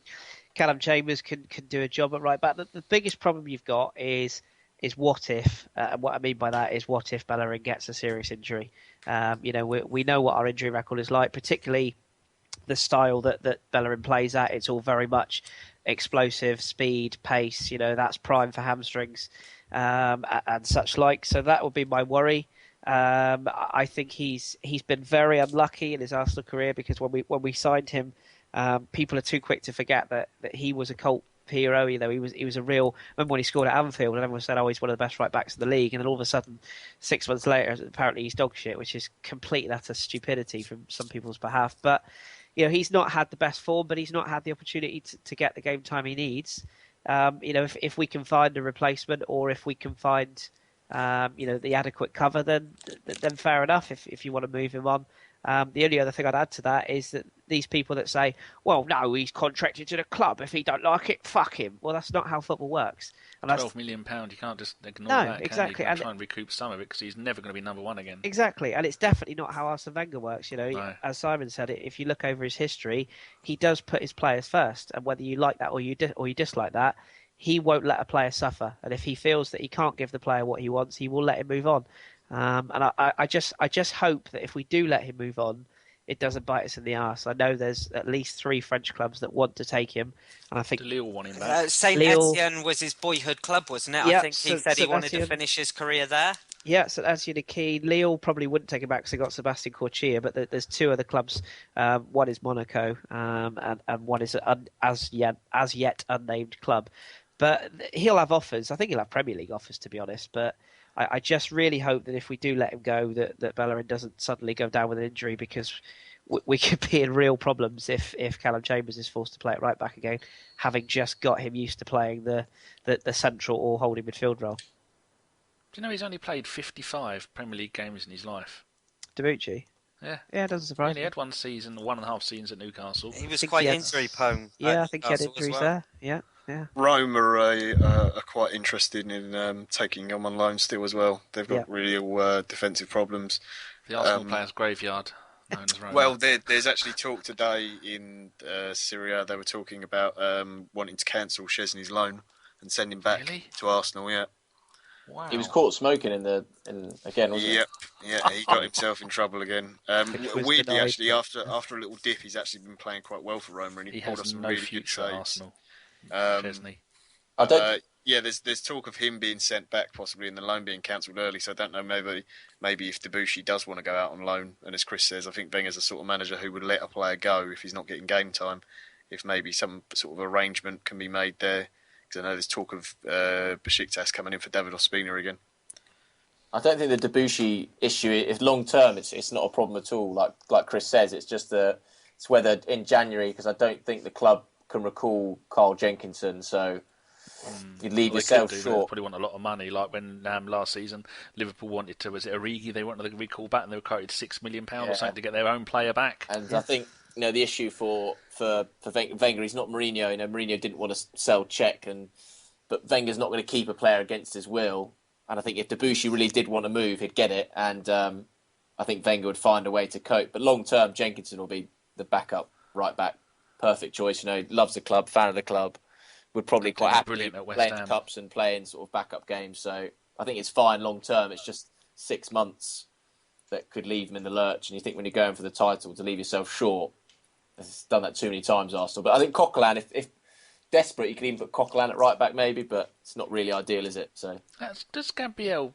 Callum Chambers can do a job at right back. The biggest problem you've got is what if, and what I mean by that is what if Bellerin gets a serious injury. We know what our injury record is like, particularly the style that Bellerin plays at. It's all very much explosive, speed, pace. That's prime for hamstrings and such like. So that would be my worry. I think he's been very unlucky in his Arsenal career because when we signed him, people are too quick to forget that he was a cult hero. He was a real. Remember when he scored at Anfield and everyone said, "Oh, he's one of the best right backs in the league," and then all of a sudden, 6 months later, apparently he's dog shit, which is complete and utter stupidity from some people's behalf. But he's not had the best form, but he's not had the opportunity to get the game time he needs. If we can find a replacement, or if we can find the adequate cover, then fair enough. If you want to move him on. The only other thing I'd add to that is that these people that say, "Well, no, he's contracted to the club. If he don't like it, fuck him." Well, that's not how football works. And
£12 million, you can't just ignore that.
Exactly.
And try and recoup some of it because he's never going to be number one again.
Exactly, and it's definitely not how Arsene Wenger works.
No.
As Simon said, if you look over his history, he does put his players first, and whether you like that or you dislike that, he won't let a player suffer. And if he feels that he can't give the player what he wants, he will let him move on. And I just hope that if we do let him move on, it doesn't bite us in the arse. I know there's at least 3 French clubs that want to take him, and I think
Lille want him back.
Saint Etienne was his boyhood club, wasn't it?
Yeah,
I think he said he wanted to finish his career there.
Yeah, so that's the key. Lille probably wouldn't take him back because they got Sebastian Courtier, but there's 2 other clubs. One is Monaco, and one is as yet unnamed club. But he'll have offers. I think he'll have Premier League offers, to be honest. But I just really hope that if we do let him go, that Bellerin doesn't suddenly go down with an injury, because we could be in real problems if Callum Chambers is forced to play at right back again, having just got him used to playing the central or holding midfield role.
Do you know he's only played 55 Premier League games in his life?
Debuchy?
Yeah.
Yeah, it doesn't surprise me.
He had 1.5 seasons at Newcastle.
He was quite injury prone.
Yeah, I think he had injuries there. Yeah.
Rome are quite interested in taking him on loan still as well. They've got real defensive problems.
The Arsenal players' graveyard, known as Rome.
Well, there's actually talk today in Syria. They were talking about wanting to cancel Szczesny's loan and send him back to Arsenal. Yeah.
Wow.
He was caught smoking again, wasn't he?
Yeah, he got himself in trouble again. Weirdly, actually, after a little dip, he's actually been playing quite well for Roma, and he pulled off some really good saves.
Arsenal.
Szczesny. There's talk of him being sent back, possibly, and the loan being cancelled early. So I don't know. Maybe if Debussy does want to go out on loan, and as Kris says, I think Wenger's the sort of manager who would let a player go if he's not getting game time. If maybe some sort of arrangement can be made there. I know there's talk of Besiktas coming in for David Ospina again.
I don't think the Debussy issue, if long term, it's not a problem at all. Like Kris says, it's just it's whether in January, because I don't think the club can recall Carl Jenkinson, so you'd leave yourself short.
They probably want a lot of money, like when last season Liverpool wanted to, was it Origi? They wanted to recall back, and they were quoted £6 million or something to get their own player back.
And I think the issue for Wenger, he's not Mourinho. Mourinho didn't want to sell Cech, but Wenger's not going to keep a player against his will. And I think if Debuchy really did want to move, he'd get it. And I think Wenger would find a way to cope. But long term, Jenkinson will be the backup right back. Perfect choice. Loves the club, fan of the club. Would probably quite happily play in the cups and play in sort of backup games. So I think it's fine long term. It's just 6 months that could leave him in the lurch. And you think when you're going for the title to leave yourself short, it's done that too many times, Arsenal. But I think Coquelin, if desperate, you can even put Coquelin at right back maybe, but it's not really ideal, is it? So
does Gabriel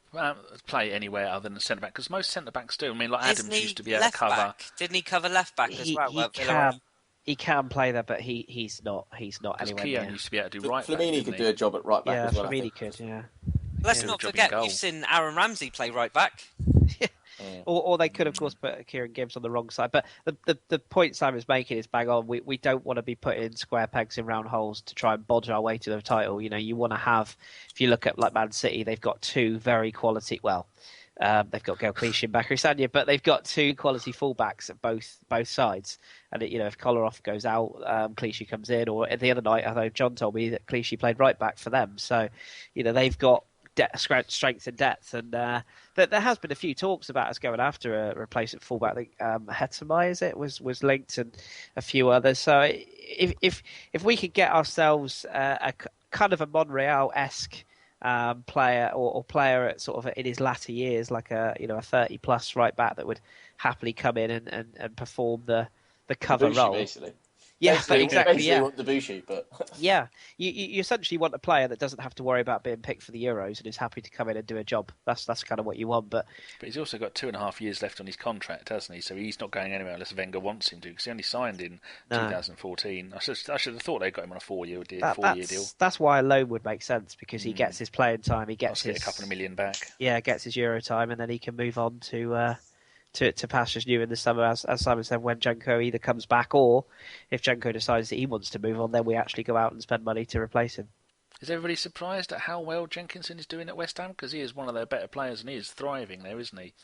play anywhere other than centre back? Because most centre backs do. I mean, like Adams used to be able to cover.
Back? Didn't he cover left back as well?
He can play there, but he's not anywhere
Keown
near.
used to be able to do right back.
Flamini could do a job at right back as well.
Flamini could, yeah.
Let's not forget, we've seen Aaron Ramsey play right back.
Or they could, of course, put Kieran Gibbs on the wrong side. But the point Simon's making is bang on. We don't want to be putting square pegs in round holes to try and bodge our way to the title. You want to have, if you look at like Man City, they've got two very quality, they've got Gael Clichy and Bakary Sagna, but they've got two quality fullbacks at both sides. And if Kolarov goes out, Clichy comes in. Or the other night, I know John told me that Clichy played right back for them. So, they've got strength and depth, and there has been a few talks about us going after a replacement fullback. I think Hetemai was linked, and a few others. So if we could get ourselves a kind of a Monreal-esque player or player at sort of in his latter years, like a 30+ right back that would happily come in and perform the cover
Debuchy,
role.
Basically.
Yeah, exactly. Yeah,
want Debuchy, but
yeah, you essentially want a player that doesn't have to worry about being picked for the Euros and is happy to come in and do a job. That's kind of what you want. But
he's also got 2.5 years left on his contract, hasn't he? So he's not going anywhere unless Wenger wants him to, because he only signed in 2014. I should have thought they got him on a 4-year deal.
That's why a loan would make sense, because he gets his playing time, he gets
a couple of million back.
Yeah, gets his Euro time, and then he can move on to pastures new in the summer, as Simon said, when Janko either comes back, or if Janko decides that he wants to move on, then we actually go out and spend money to replace him.
Is everybody surprised at how well Jenkinson is doing at West Ham? Because he is one of their better players and he is thriving there, isn't he?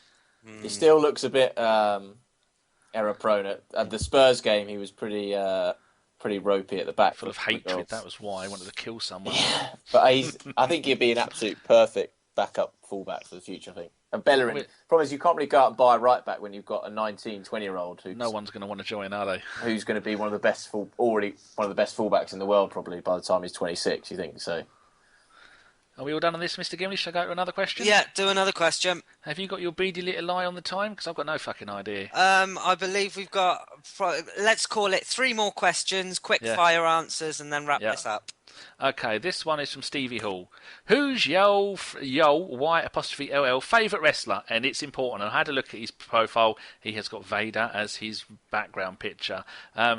He still looks a bit error-prone. At the Spurs game, he was pretty ropey at the back.
Full of hatred, that was why I wanted to kill someone.
Yeah. But I think he'd be an absolute perfect backup fullback for the future, I think. And Bellerin, problem is you can't really go out and buy a right back when you've got a 19, 20-year-old who
no one's going to want to join, are they?
Who's going to be one of the best fullbacks in the world probably by the time he's 26, you think? So,
are we all done on this, Mr. Gimli? Shall I go to another question?
Yeah, do another question.
Have you got your beady little eye on the time? Because I've got no fucking idea.
I believe we've got, let's call it 3 more questions, quick fire answers, and then wrap this up.
Okay, this one is from Stevie Hall. Who's yo Y''LL favourite wrestler? And it's important. I had a look at his profile. He has got Vader as his background picture.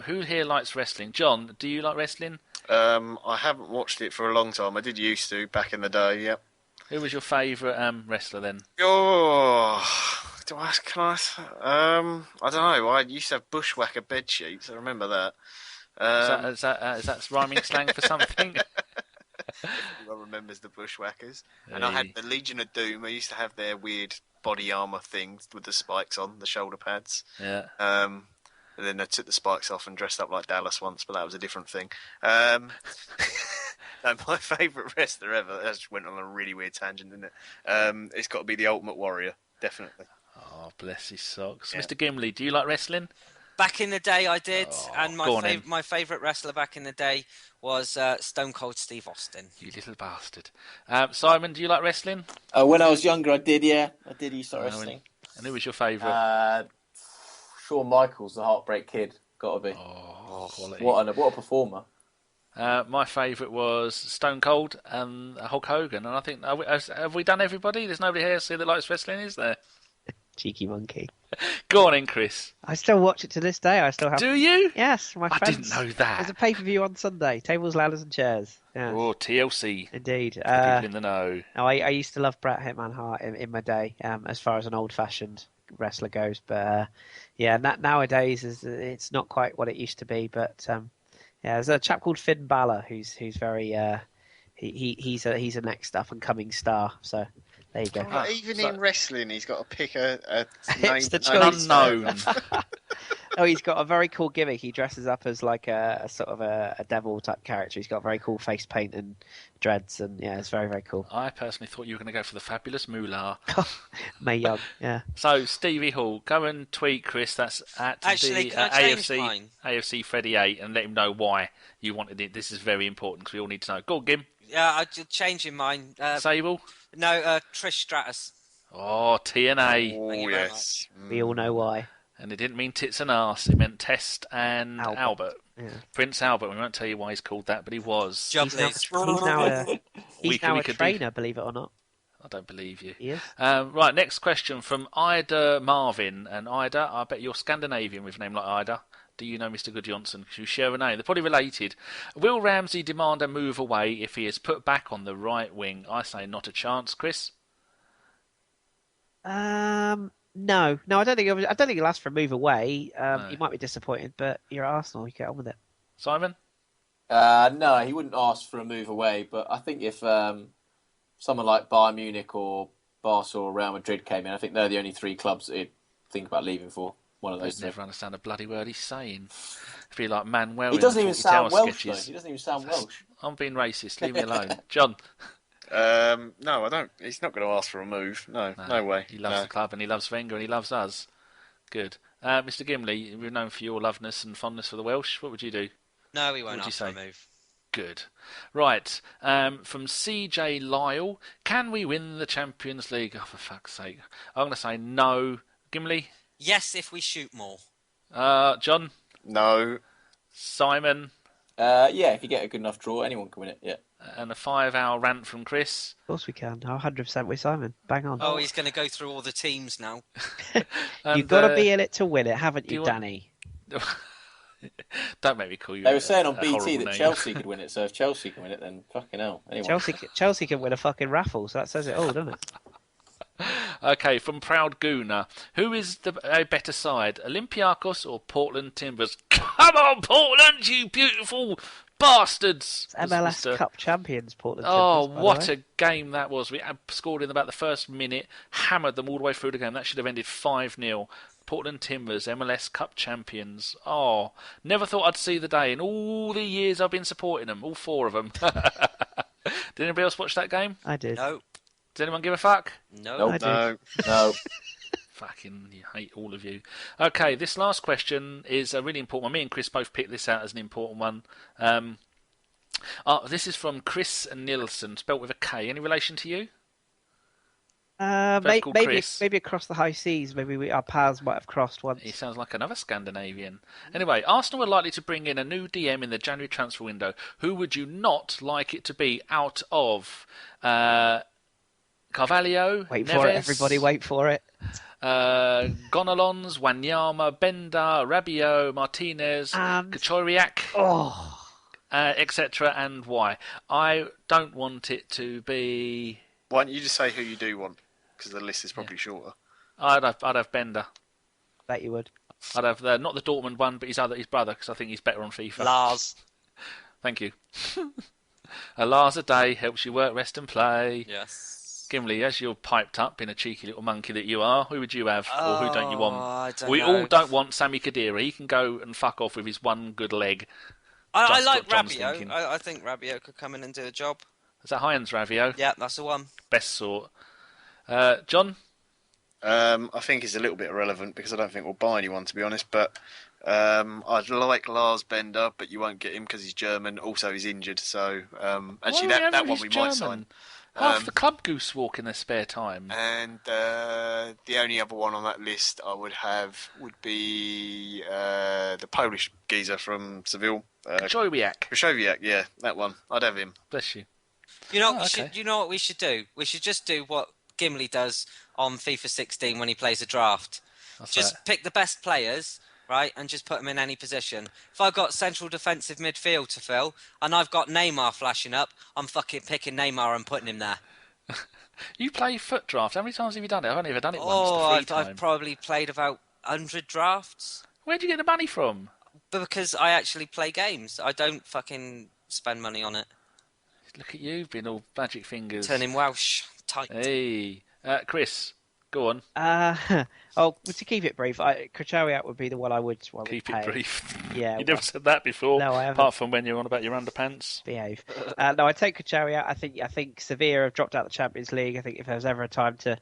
Who here likes wrestling? John, do you like wrestling?
I haven't watched it for a long time. I did used to back in the day. Yep.
Who was your favourite wrestler then?
I don't know. I used to have bushwhacker bed sheets. I remember that.
Is that rhyming slang for something?
Everyone remembers the Bushwhackers. And I had the Legion of Doom. I used to have their weird body armour things with the spikes on, the shoulder pads.
Yeah.
And then I took the spikes off and dressed up like Dallas once, but that was a different thing. No, my favourite wrestler ever, that just went on a really weird tangent, didn't it? It's got to be the Ultimate Warrior, definitely.
Oh, bless his socks. Yeah. Mr. Gimli, do you like wrestling?
Back in the day, I did, and my favourite wrestler back in the day was Stone Cold Steve Austin.
You little bastard. Simon, do you like wrestling?
When I was younger, I did, yeah. I did used to wrestling.
And who was your favourite?
Shawn Michaels, the Heartbreak Kid, got to be.
Oh, quality.
What a performer.
My favourite was Stone Cold and Hulk Hogan, and I think, have we done everybody? There's nobody here that likes wrestling, is there?
Cheeky monkey.
Go on in, Chris.
I still watch it to this day. I still have.
Do you?
Yes, my friends.
I didn't know that.
There's a pay-per-view on Sunday. Tables, ladders, and chairs. Yeah.
Oh, TLC.
Indeed.
People in the know.
No, I used to love Bret Hitman Hart in my day, as far as an old-fashioned wrestler goes. But nowadays it's not quite what it used to be. But there's a chap called Finn Balor who's very he's a next up and coming star. So There you go.
Even in wrestling, he's got to pick a name.
It's the
choice. Unknown.
Oh, he's got a very cool gimmick. He dresses up as like a sort of a devil type character. He's got very cool face paint and dreads, and yeah, it's very, very cool.
I personally thought you were going to go for the fabulous Moolah.
Mae Young, yeah.
So Stevie Hall, go and tweet Chris. That's at
Actually,
the
can I change mine?
AFC Freddy 8, and let him know why you wanted it. This is very important because we all need to know. Go on, Gim.
Yeah, I'm changing mine.
Sable.
No, Trish Stratus.
Oh, TNA.
Oh, yes.
We all know why.
And it didn't mean tits and arse. It meant Test and Albert.
Yeah.
Prince Albert. We won't tell you why he's called that, but he was.
He's
now a trainer, believe it or not.
I don't believe you.
He is.
Right, next question from Ida Marvin. And Ida, I bet you're Scandinavian with a name like Ida. Do you know Mr. Good Johnson? Because you share a name. They're probably related. Will Ramsey demand a move away if he is put back on the right wing? I say not a chance. Chris?
No, I don't think he'll ask for a move away. No. He might be disappointed, but you're at Arsenal. You get on with it.
Simon?
No, he wouldn't ask for a move away. But I think if someone like Bayern Munich or Barca or Real Madrid came in, I think they're the only three clubs that he'd think about leaving for. One of those.
I'd never understand a bloody word he's saying. It'd be like Manuel.
He doesn't even sound Welsh. Though. He doesn't even sound Welsh.
I'm being racist. Leave me alone, John.
No, I don't. He's not going to ask for a move. No way.
He loves the club and he loves Wenger and he loves us. Good. Mr. Gimli, we're known for your loveness and fondness for the Welsh. What would you do?
No, he won't ask for a move.
Good. Right. From CJ Lyle, can we win the Champions League? Oh, for fuck's sake. I'm going to say no. Gimli?
Yes, if we shoot more.
John?
No.
Simon?
Yeah, if you get a good enough draw, anyone can win it, yeah.
And a 5-hour rant from Chris.
Of course we can. 100% with Simon. Bang on.
Oh, he's going to go through all the teams now.
You've got to be in it to win it, haven't you, Danny?
Don't make me call you.
They were saying on BT that
name.
Chelsea could win it, so if Chelsea can win it, then fucking hell. Anyway.
Chelsea can win a fucking raffle, so that says it all, doesn't it?
Okay, from Proud Gooner. Who is a better side, Olympiacos or Portland Timbers? Come on, Portland, you beautiful bastards!
It's MLS Cup champions, Portland Timbers.
Oh, what a game that was. We scored in about the first minute, hammered them all the way through the game. That should have ended 5-0. Portland Timbers, MLS Cup champions. Oh, never thought I'd see the day in all the years I've been supporting them, all 4 of them. Did anybody else watch that game?
I did.
No.
Does anyone give a fuck?
No.
No.
Fucking hate all of you. Okay, this last question is a really important one. Me and Chris both picked this out as an important one. This is from Chris Nilsson, spelt with a K. Any relation to you?
Maybe across the high seas. Maybe our paths might have crossed once.
He sounds like another Scandinavian. Anyway, Arsenal are likely to bring in a new DM in the January transfer window. Who would you not like it to be out of? Carvalho,
wait
Neves,
for it, everybody, wait for it.
Gonalons, Wanyama, Benda, Rabiot, Martinez, Kachoriak, etc. And why? I don't want it to be...
Why don't you just say who you do want? Because the list is probably shorter.
I'd have Benda.
Bet you would.
I'd have not the Dortmund one, but his brother, because I think he's better on FIFA.
Lars.
Thank you. A Lars a day helps you work, rest and play.
Yes.
Gimli, as you're piped up, being a cheeky little monkey that you are, who would you have, or who don't you want?
I don't
we
know.
all don't want Sami Khedira. He can go and fuck off with his one good leg.
I like Rabiot. I think Rabiot could come in and do a job.
Is that Heinz Rabiot?
Yeah, that's the one.
Best sort. John?
I think it's a little bit irrelevant because I don't think we'll buy anyone, to be honest. But I'd like Lars Bender, but you won't get him because he's German. Also, he's injured. So actually, that one we might sign.
Half the club goose walk in their spare time.
And the only other one on that list I would have would be the Polish geezer from Seville.
Krzyzewski,
yeah, that one. I'd have him.
Bless you.
You know what we should do? We should just do what Gimli does on FIFA 16 when he plays a draft. Pick the best players, right, and just put them in any position. If I've got central defensive midfield to fill, and I've got Neymar flashing up, I'm fucking picking Neymar and putting him there.
You play foot draft. How many times have you done it? I've only ever done it once.
I've probably played about 100 drafts.
Where'd you get the money from?
Because I actually play games. I don't fucking spend money on it.
Look at you, being all magic fingers.
Turning Welsh. Tight.
Hey, Kris, go on.
To keep it brief, Krachowiak would be the one I would
Keep
pay.
it brief.
Yeah,
You never said that before.
No, I haven't.
Apart from when you're on about your underpants.
Behave. No, I take Krachowiak. I think Sevilla have dropped out of the Champions League. I think if there was ever a time to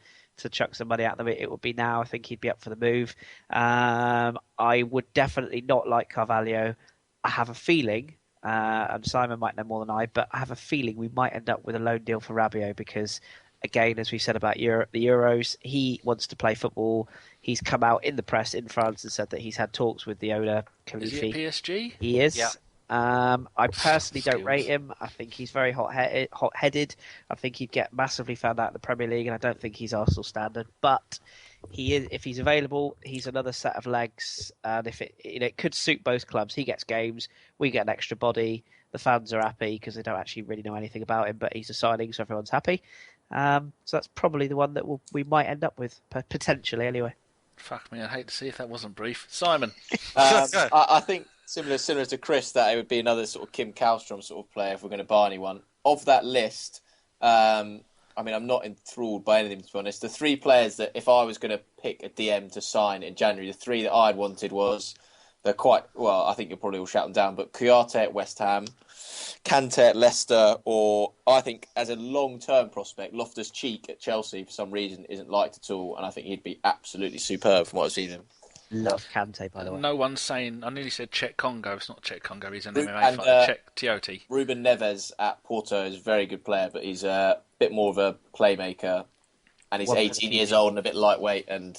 chuck somebody out of it, it would be now. I think he'd be up for the move. I would definitely not like Carvalho. I have a feeling, and Simon might know more than I, but I have a feeling we might end up with a loan deal for Rabiot because, again, as we said about the Euros, he wants to play football. He's come out in the press in France and said that he's had talks with the owner, Khalifi.
Is he at PSG?
He is.
Yeah.
I personally don't rate him. I think he's very hot-headed. I think he'd get massively found out in the Premier League, and I don't think he's Arsenal standard. But he is, if he's available, he's another set of legs, and if it could suit both clubs. He gets games, we get an extra body. The fans are happy because they don't actually really know anything about him, but he's a signing, so everyone's happy. So that's probably the one that we might end up with, potentially anyway.
Fuck me, I'd hate to see if that wasn't brief. Simon.
I think similar to Kris, that it would be another sort of Kim Kallstrom sort of player if we're going to buy anyone. Of that list, I'm not enthralled by anything, to be honest. The three players that, if I was going to pick a DM to sign in January, the three that I'd wanted was, they're quite, well, I think you'll probably all shout them down, but Kouyaté at West Ham, Kante at Leicester, or I think as a long-term prospect, Loftus-Cheek at Chelsea for some reason isn't liked at all, and I think he'd be absolutely superb from what I've seen him.
Love Kante, by the way.
No one's saying, I nearly said Czech Congo. It's not Czech Congo, he's an MMA fighter. Czech Tiote.
Ruben Neves at Porto is a very good player, but he's a bit more of a playmaker, and he's 18 years old and a bit lightweight, and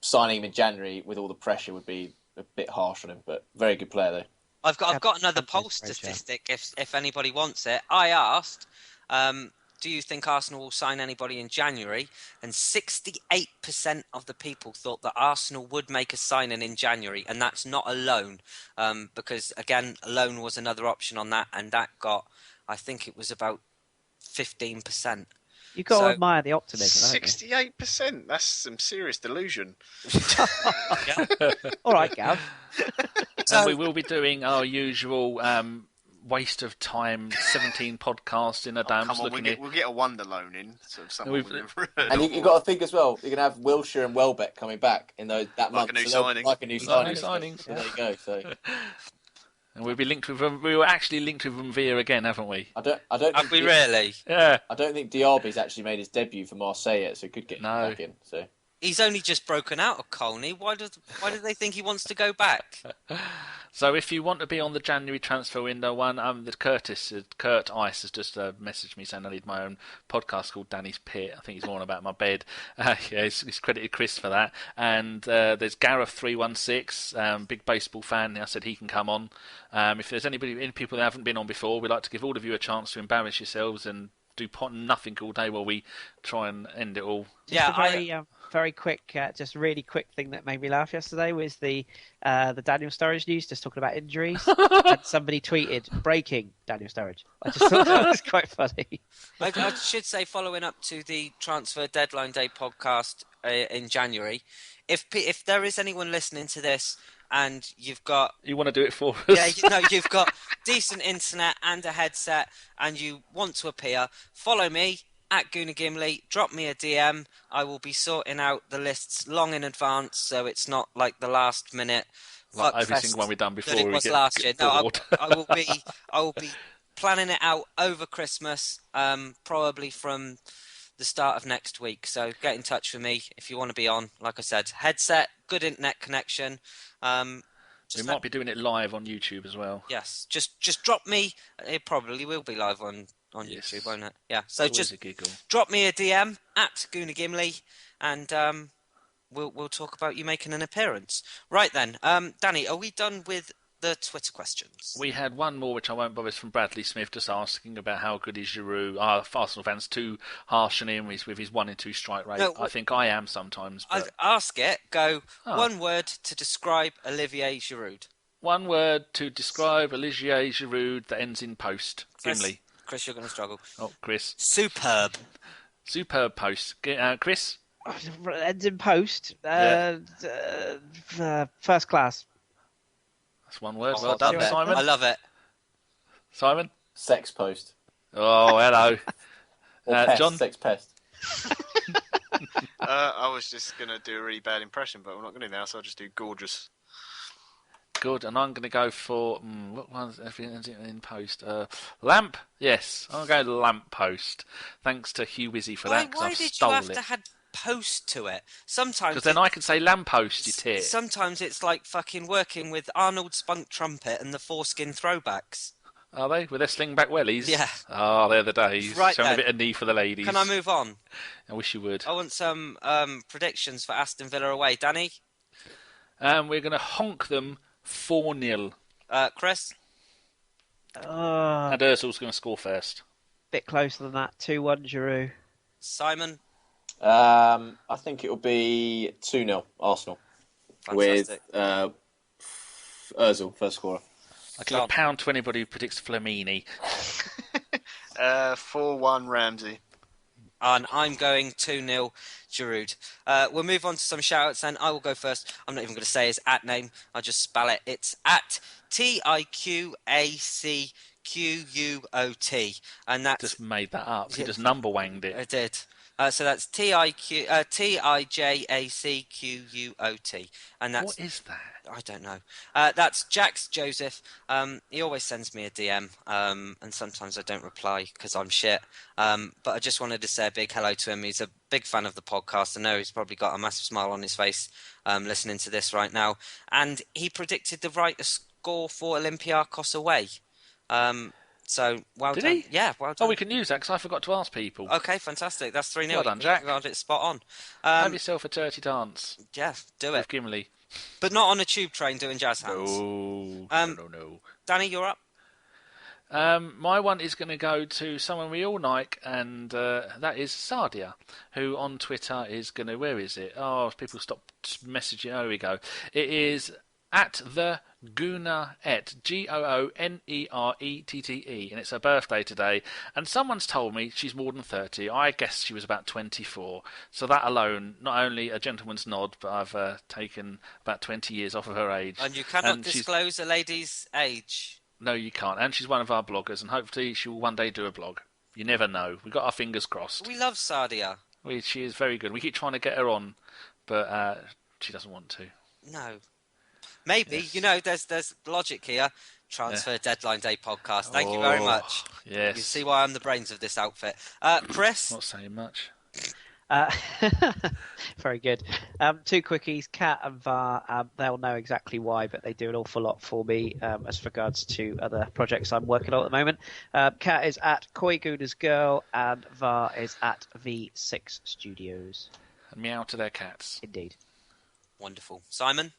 signing him in January with all the pressure would be a bit harsh on him, but very good player though.
I've got another poll statistic if anybody wants it. I asked, do you think Arsenal will sign anybody in January? And 68% of the people thought that Arsenal would make a signing in January, and that's not a loan, because again, a loan was another option on that, and that got, I think it was about 15%.
You've got to admire the optimism.
68%. That's some serious delusion.
All right, Gav.
And we will be doing our usual waste of time 17 podcasts in a dam.
Come on, we'll get a wonder loan in. So
and you've got to think as well, you're going to have Wilshere and Welbeck coming back in that month.
A new signing.
Like a new signing.
So
there you go. So.
And we'll be linked with them. We were actually linked with them via again, haven't we?
I don't.
Have we really?
Yeah.
I don't think Diaby's actually made his debut for Marseille yet, so he could get back in. So.
He's only just broken out of Colney. Why do they think he wants to go back?
So if you want to be on the January transfer window one, Kurt Ice has just messaged me saying I need my own podcast called Danny's Pit. I think he's more on about my bed. He's credited Kris for that. And there's Gareth316, big baseball fan. I said he can come on. If there's any people that haven't been on before, we'd like to give all of you a chance to embarrass yourselves and do nothing all day while we try and end it all.
Very quick, just really quick thing that made me laugh yesterday was the Daniel Sturridge news, just talking about injuries. And somebody tweeted, "Breaking Daniel Sturridge." I just thought that was quite funny.
I should say, following up to the Transfer Deadline Day podcast in January, if there is anyone listening to this and you
want to do it for us,
you've got decent internet and a headset and you want to appear, follow me at Gimli, drop me a DM. I will be sorting out the lists long in advance, so it's not like the last minute.
Like every single one we've done before.
It was last year. No, I will be planning it out over Christmas, probably from the start of next week. So get in touch with me if you want to be on. Like I said, headset, good internet connection.
We might be doing it live on YouTube as well.
Yes, just drop me. It probably will be live on YouTube, won't it? Yeah. So just drop me a DM at Gimli, and we'll talk about you making an appearance. Right then, Danny, are we done with the Twitter questions?
We had one more, which I won't bother. It's from Bradley Smith, just asking about how good is Giroud. Are Arsenal fans too harsh on him with his 1 in 2 strike rate? No, I think I am sometimes. But...
Ask it. Go. One word to describe Olivier Giroud.
One word to describe Olivier Giroud that ends in post. Gimli.
Chris, you're going to struggle.
Oh, Chris.
Superb.
Superb post. Chris?
Ends in post. First class.
That's one word. Well done, Simon.
I love it.
Simon?
Sex post.
Oh, hello.
Pest,
John?
sex pest.
I was just going to do a really bad impression, but I'm not going to now, so I'll just do gorgeous.
Good, and I'm going to go for what one's in post? Lamp. Yes, I'll go lamp post. Thanks to Hugh Wizzy for that.
Why did you have to add post to it? Sometimes
because then I can say lamp post. You tit.
Sometimes it's like fucking working with Arnold Spunk Trumpet and the Foreskin Throwbacks.
Are they with their slingback wellies?
Yeah.
Oh, they're the days.
Right,
showing
then.
a bit of knee for the ladies.
Can I move on?
I wish you would.
I want some predictions for Aston Villa away, Danny.
We're going to honk them 4-0.
Chris?
And Ozil's going to score first.
Bit closer than that. 2-1 Giroud.
Simon?
I think it'll be 2-0 Arsenal.
Fantastic.
With Ozil first scorer.
I give £1 to anybody who predicts Flamini.
4-1 Ramsey.
And I'm going 2-0 Giroud. We'll move on to some shout-outs then. I will go first. I'm not even going to say his @name. I'll just spell it. It's at TIQACQUOT. And that's...
Just made that up. He just number wanged it.
I did. So that's TIJACQUOT. And that's...
What is that?
I don't know. That's Jax Joseph. He always sends me a DM, and sometimes I don't reply because I'm shit. But I just wanted to say a big hello to him. He's a big fan of the podcast. I know he's probably got a massive smile on his face listening to this right now. And he predicted the right score for Olympiacos away. So, well
Did
done.
he?
Yeah, well done.
Oh, we can use that because I forgot to ask people.
Okay, fantastic. That's 3-0.
Well done, Jack.
You got it spot on.
Have yourself a dirty dance.
Yeah, do it.
With Gimli.
But not on a tube train doing jazz hands.
No.
Danny, you're up.
My one is going to go to someone we all like, and that is Sardia, who on Twitter is going to... Where is it? Oh, people stop messaging. Oh, here we go. It is at the Goonerette, GOONERETTE, and it's her birthday today. And someone's told me she's more than 30. I guess she was about 24. So that alone, not only a gentleman's nod, but I've taken about 20 years off of her age.
And you cannot disclose a lady's age.
No, you can't. And she's one of our bloggers, and hopefully she will one day do a blog. You never know. We've got our fingers crossed.
We love Sardia.
She is very good. We keep trying to get her on, but she doesn't want to.
No. Maybe, yes. There's logic here. Transfer deadline day podcast. Thank you very much.
Yes.
You see why I'm the brains of this outfit. Chris?
Not saying much.
Very good. Two quickies. Kat and VAR, they'll know exactly why, but they do an awful lot for me as regards to other projects I'm working on at the moment. Kat is at Koi Gooner's Girl, and VAR is at V6 Studios.
And meow to their cats.
Indeed.
Wonderful. Simon?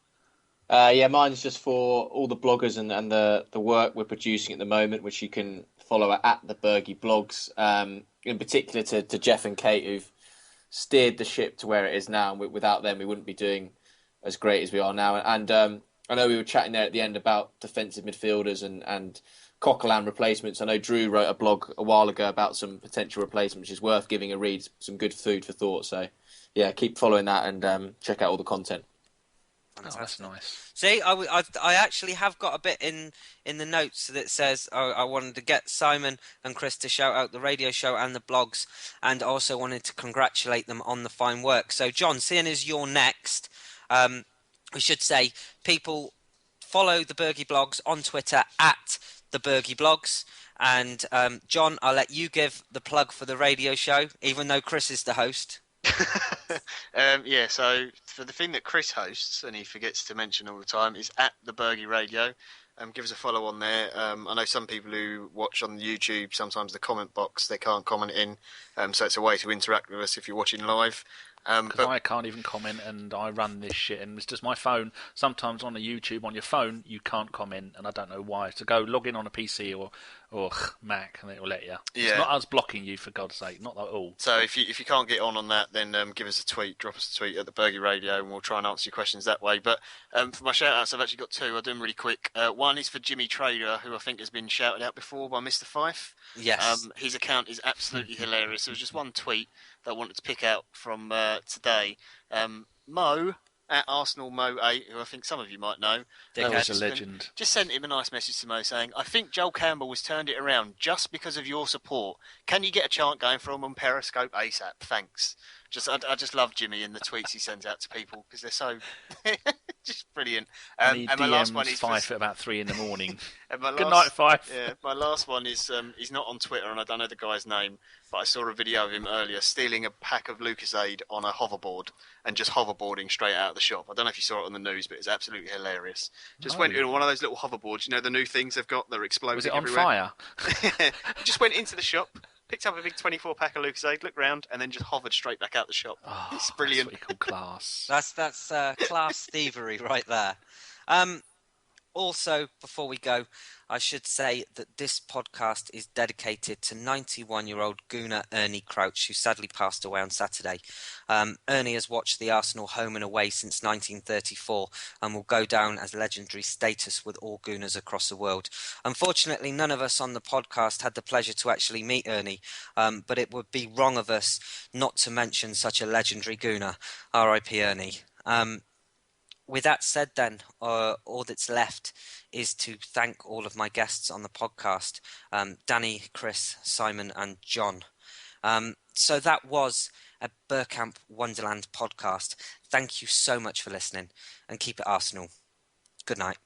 Mine's just for all the bloggers and the work we're producing at the moment, which you can follow at the Bergie Blogs. In particular to Jeff and Kate, who've steered the ship to where it is now. And without them, we wouldn't be doing as great as we are now. And I know we were chatting there at the end about defensive midfielders and Coquelin replacements. I know Drew wrote a blog a while ago about some potential replacements, which is worth giving a read. Some good food for thought. So, yeah, keep following that and check out all the content.
Oh, that's nice.
See, I actually have got a bit in the notes that says I wanted to get Simon and Kris to shout out the radio show and the blogs, and also wanted to congratulate them on the fine work. So, John, seeing as you're next, we should say people follow the Bergie Blogs on Twitter at the Bergie Blogs. And John, I'll let you give the plug for the radio show, even though Kris is the host.
So for the thing that Kris hosts, and he forgets to mention all the time, is at the Bergie Radio. Give us a follow on there. I know some people who watch on YouTube, sometimes the comment box, they can't comment in, so it's a way to interact with us if you're watching live.
Because I can't even comment, and I run this shit, and it's just my phone. Sometimes on a YouTube, on your phone, you can't comment, and I don't know why. So go log in on a PC or Mac, and it will let you.
Yeah.
It's not us blocking you, for God's sake, not at all.
So if you can't get on that, then give us a tweet, drop us a tweet at the Bergie Radio, and we'll try and answer your questions that way. But for my shout-outs, I've actually got two. I'll do them really quick. One is for Jimmy Trader, who I think has been shouted out before by Mr. Fife.
Yes.
His account is absolutely hilarious. There was just one tweet that I wanted to pick out from today. Mo, at Arsenal Mo8, who I think some of you might know.
That was a legend.
Just sent him a nice message to Mo saying, I think Joel Campbell has turned it around just because of your support. Can you get a chant going for him on Periscope ASAP? Thanks. I just love Jimmy and the tweets he sends out to people because they're so just brilliant.
And my last one is Fife at about 3 a.m.
Good
night, Fife.
Yeah, my last one is he's not on Twitter and I don't know the guy's name, but I saw a video of him earlier stealing a pack of Lucasade on a hoverboard and just hoverboarding straight out of the shop. I don't know if you saw it on the news, but it's absolutely hilarious. Went in one of those little hoverboards, you know, the new things they've got that are exploding.
Was it on
everywhere.
fire?
Just went into the shop, picked up a big 24 pack of Lucasade, looked round, and then just hovered straight back out the shop.
Oh,
it's brilliant.
That's what you call class.
That's class thievery right there. Also, before we go, I should say that this podcast is dedicated to 91-year-old Gooner Ernie Crouch, who sadly passed away on Saturday. Ernie has watched the Arsenal home and away since 1934 and will go down as legendary status with all Gooners across the world. Unfortunately, none of us on the podcast had the pleasure to actually meet Ernie, but it would be wrong of us not to mention such a legendary Gooner. R.I.P. Ernie. With that said then, all that's left is to thank all of my guests on the podcast, Danny, Kris, Simon and John. So that was a Bergkamp Wonderland podcast. Thank you so much for listening and keep it Arsenal. Good night.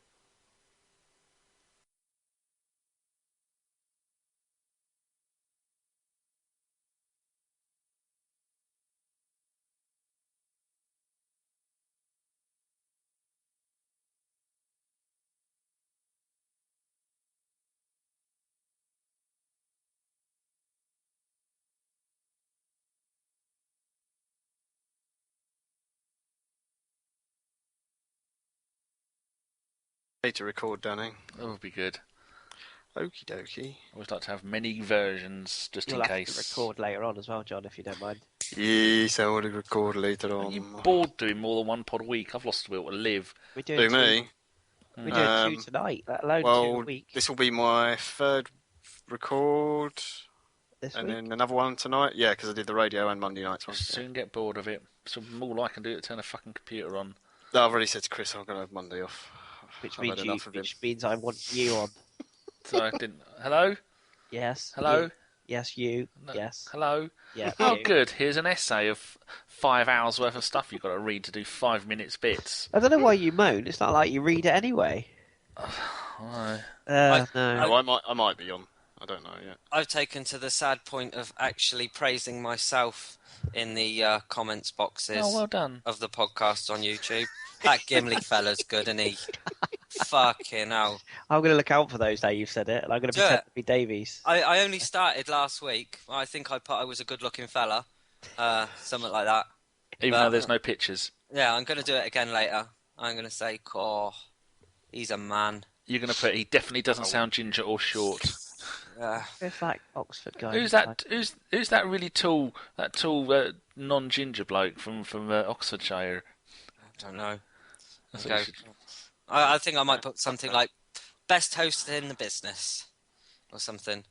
To record, Danny.
That would be good.
Okie dokie.
I always like to have many versions just
You'll
in
have
case.
to record later on as well, John, if you don't mind.
Yes, I want to record later on.
Are you bored doing more than one pod a week? I've lost the will to live.
We're doing
me?
We're doing 2 tonight, let alone 2 a week.
This will be my 3rd record.
This
and
week?
then another one tonight. Yeah, because I did the radio and Monday nights one.
Soon get bored of it. So all I can do is turn a fucking computer on.
No, I've already said to Kris I'm going to have Monday off.
Which means I want you on.
So I didn't. Hello?
Yes.
Hello?
You. Yes, you.
No.
Yes.
Hello?
Yeah.
Oh,
you.
good. Here's an essay of 5 hours worth of stuff you've got to read to do 5 minutes bits.
I don't know why you moan. It's not like you read it anyway.
No.
No.
I might be on. I don't know yet.
I've taken to the sad point of actually praising myself in the comments boxes
well done.
of the podcast on YouTube. That Gimli fella's good, isn't he? Fucking hell.
I'm going to look out for those now you've said it, and I'm going to pretend to be Davies.
I only started last week. I think I put I was a good-looking fella. Something like that.
Even though there's no pictures.
Yeah, I'm going to do it again later. I'm going to say, he's a man.
You're going to put, he definitely doesn't sound ginger or short.
It's like Oxford guy.
Who's that? Who's that really tall? That tall non-ginger bloke from Oxfordshire?
I don't know. Okay. I think I might put something like best host in the business, or something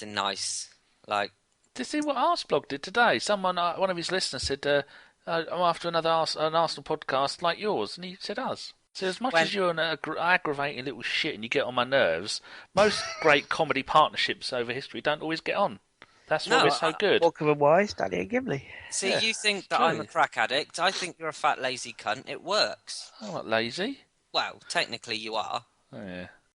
nice. Like,
to see what Arsblog did today. Someone, one of his listeners said, "I'm after an Arsenal podcast like yours," and he said us. So as much as you're an aggravating little shit and you get on my nerves, most great comedy partnerships over history don't always get on. That's why we're so good.
Morecambe and Wise, Danny and Gimli.
See, you think that I'm a crack addict. I think you're a fat, lazy cunt. It works.
I'm not lazy.
Well, technically you are.
Oh, yeah.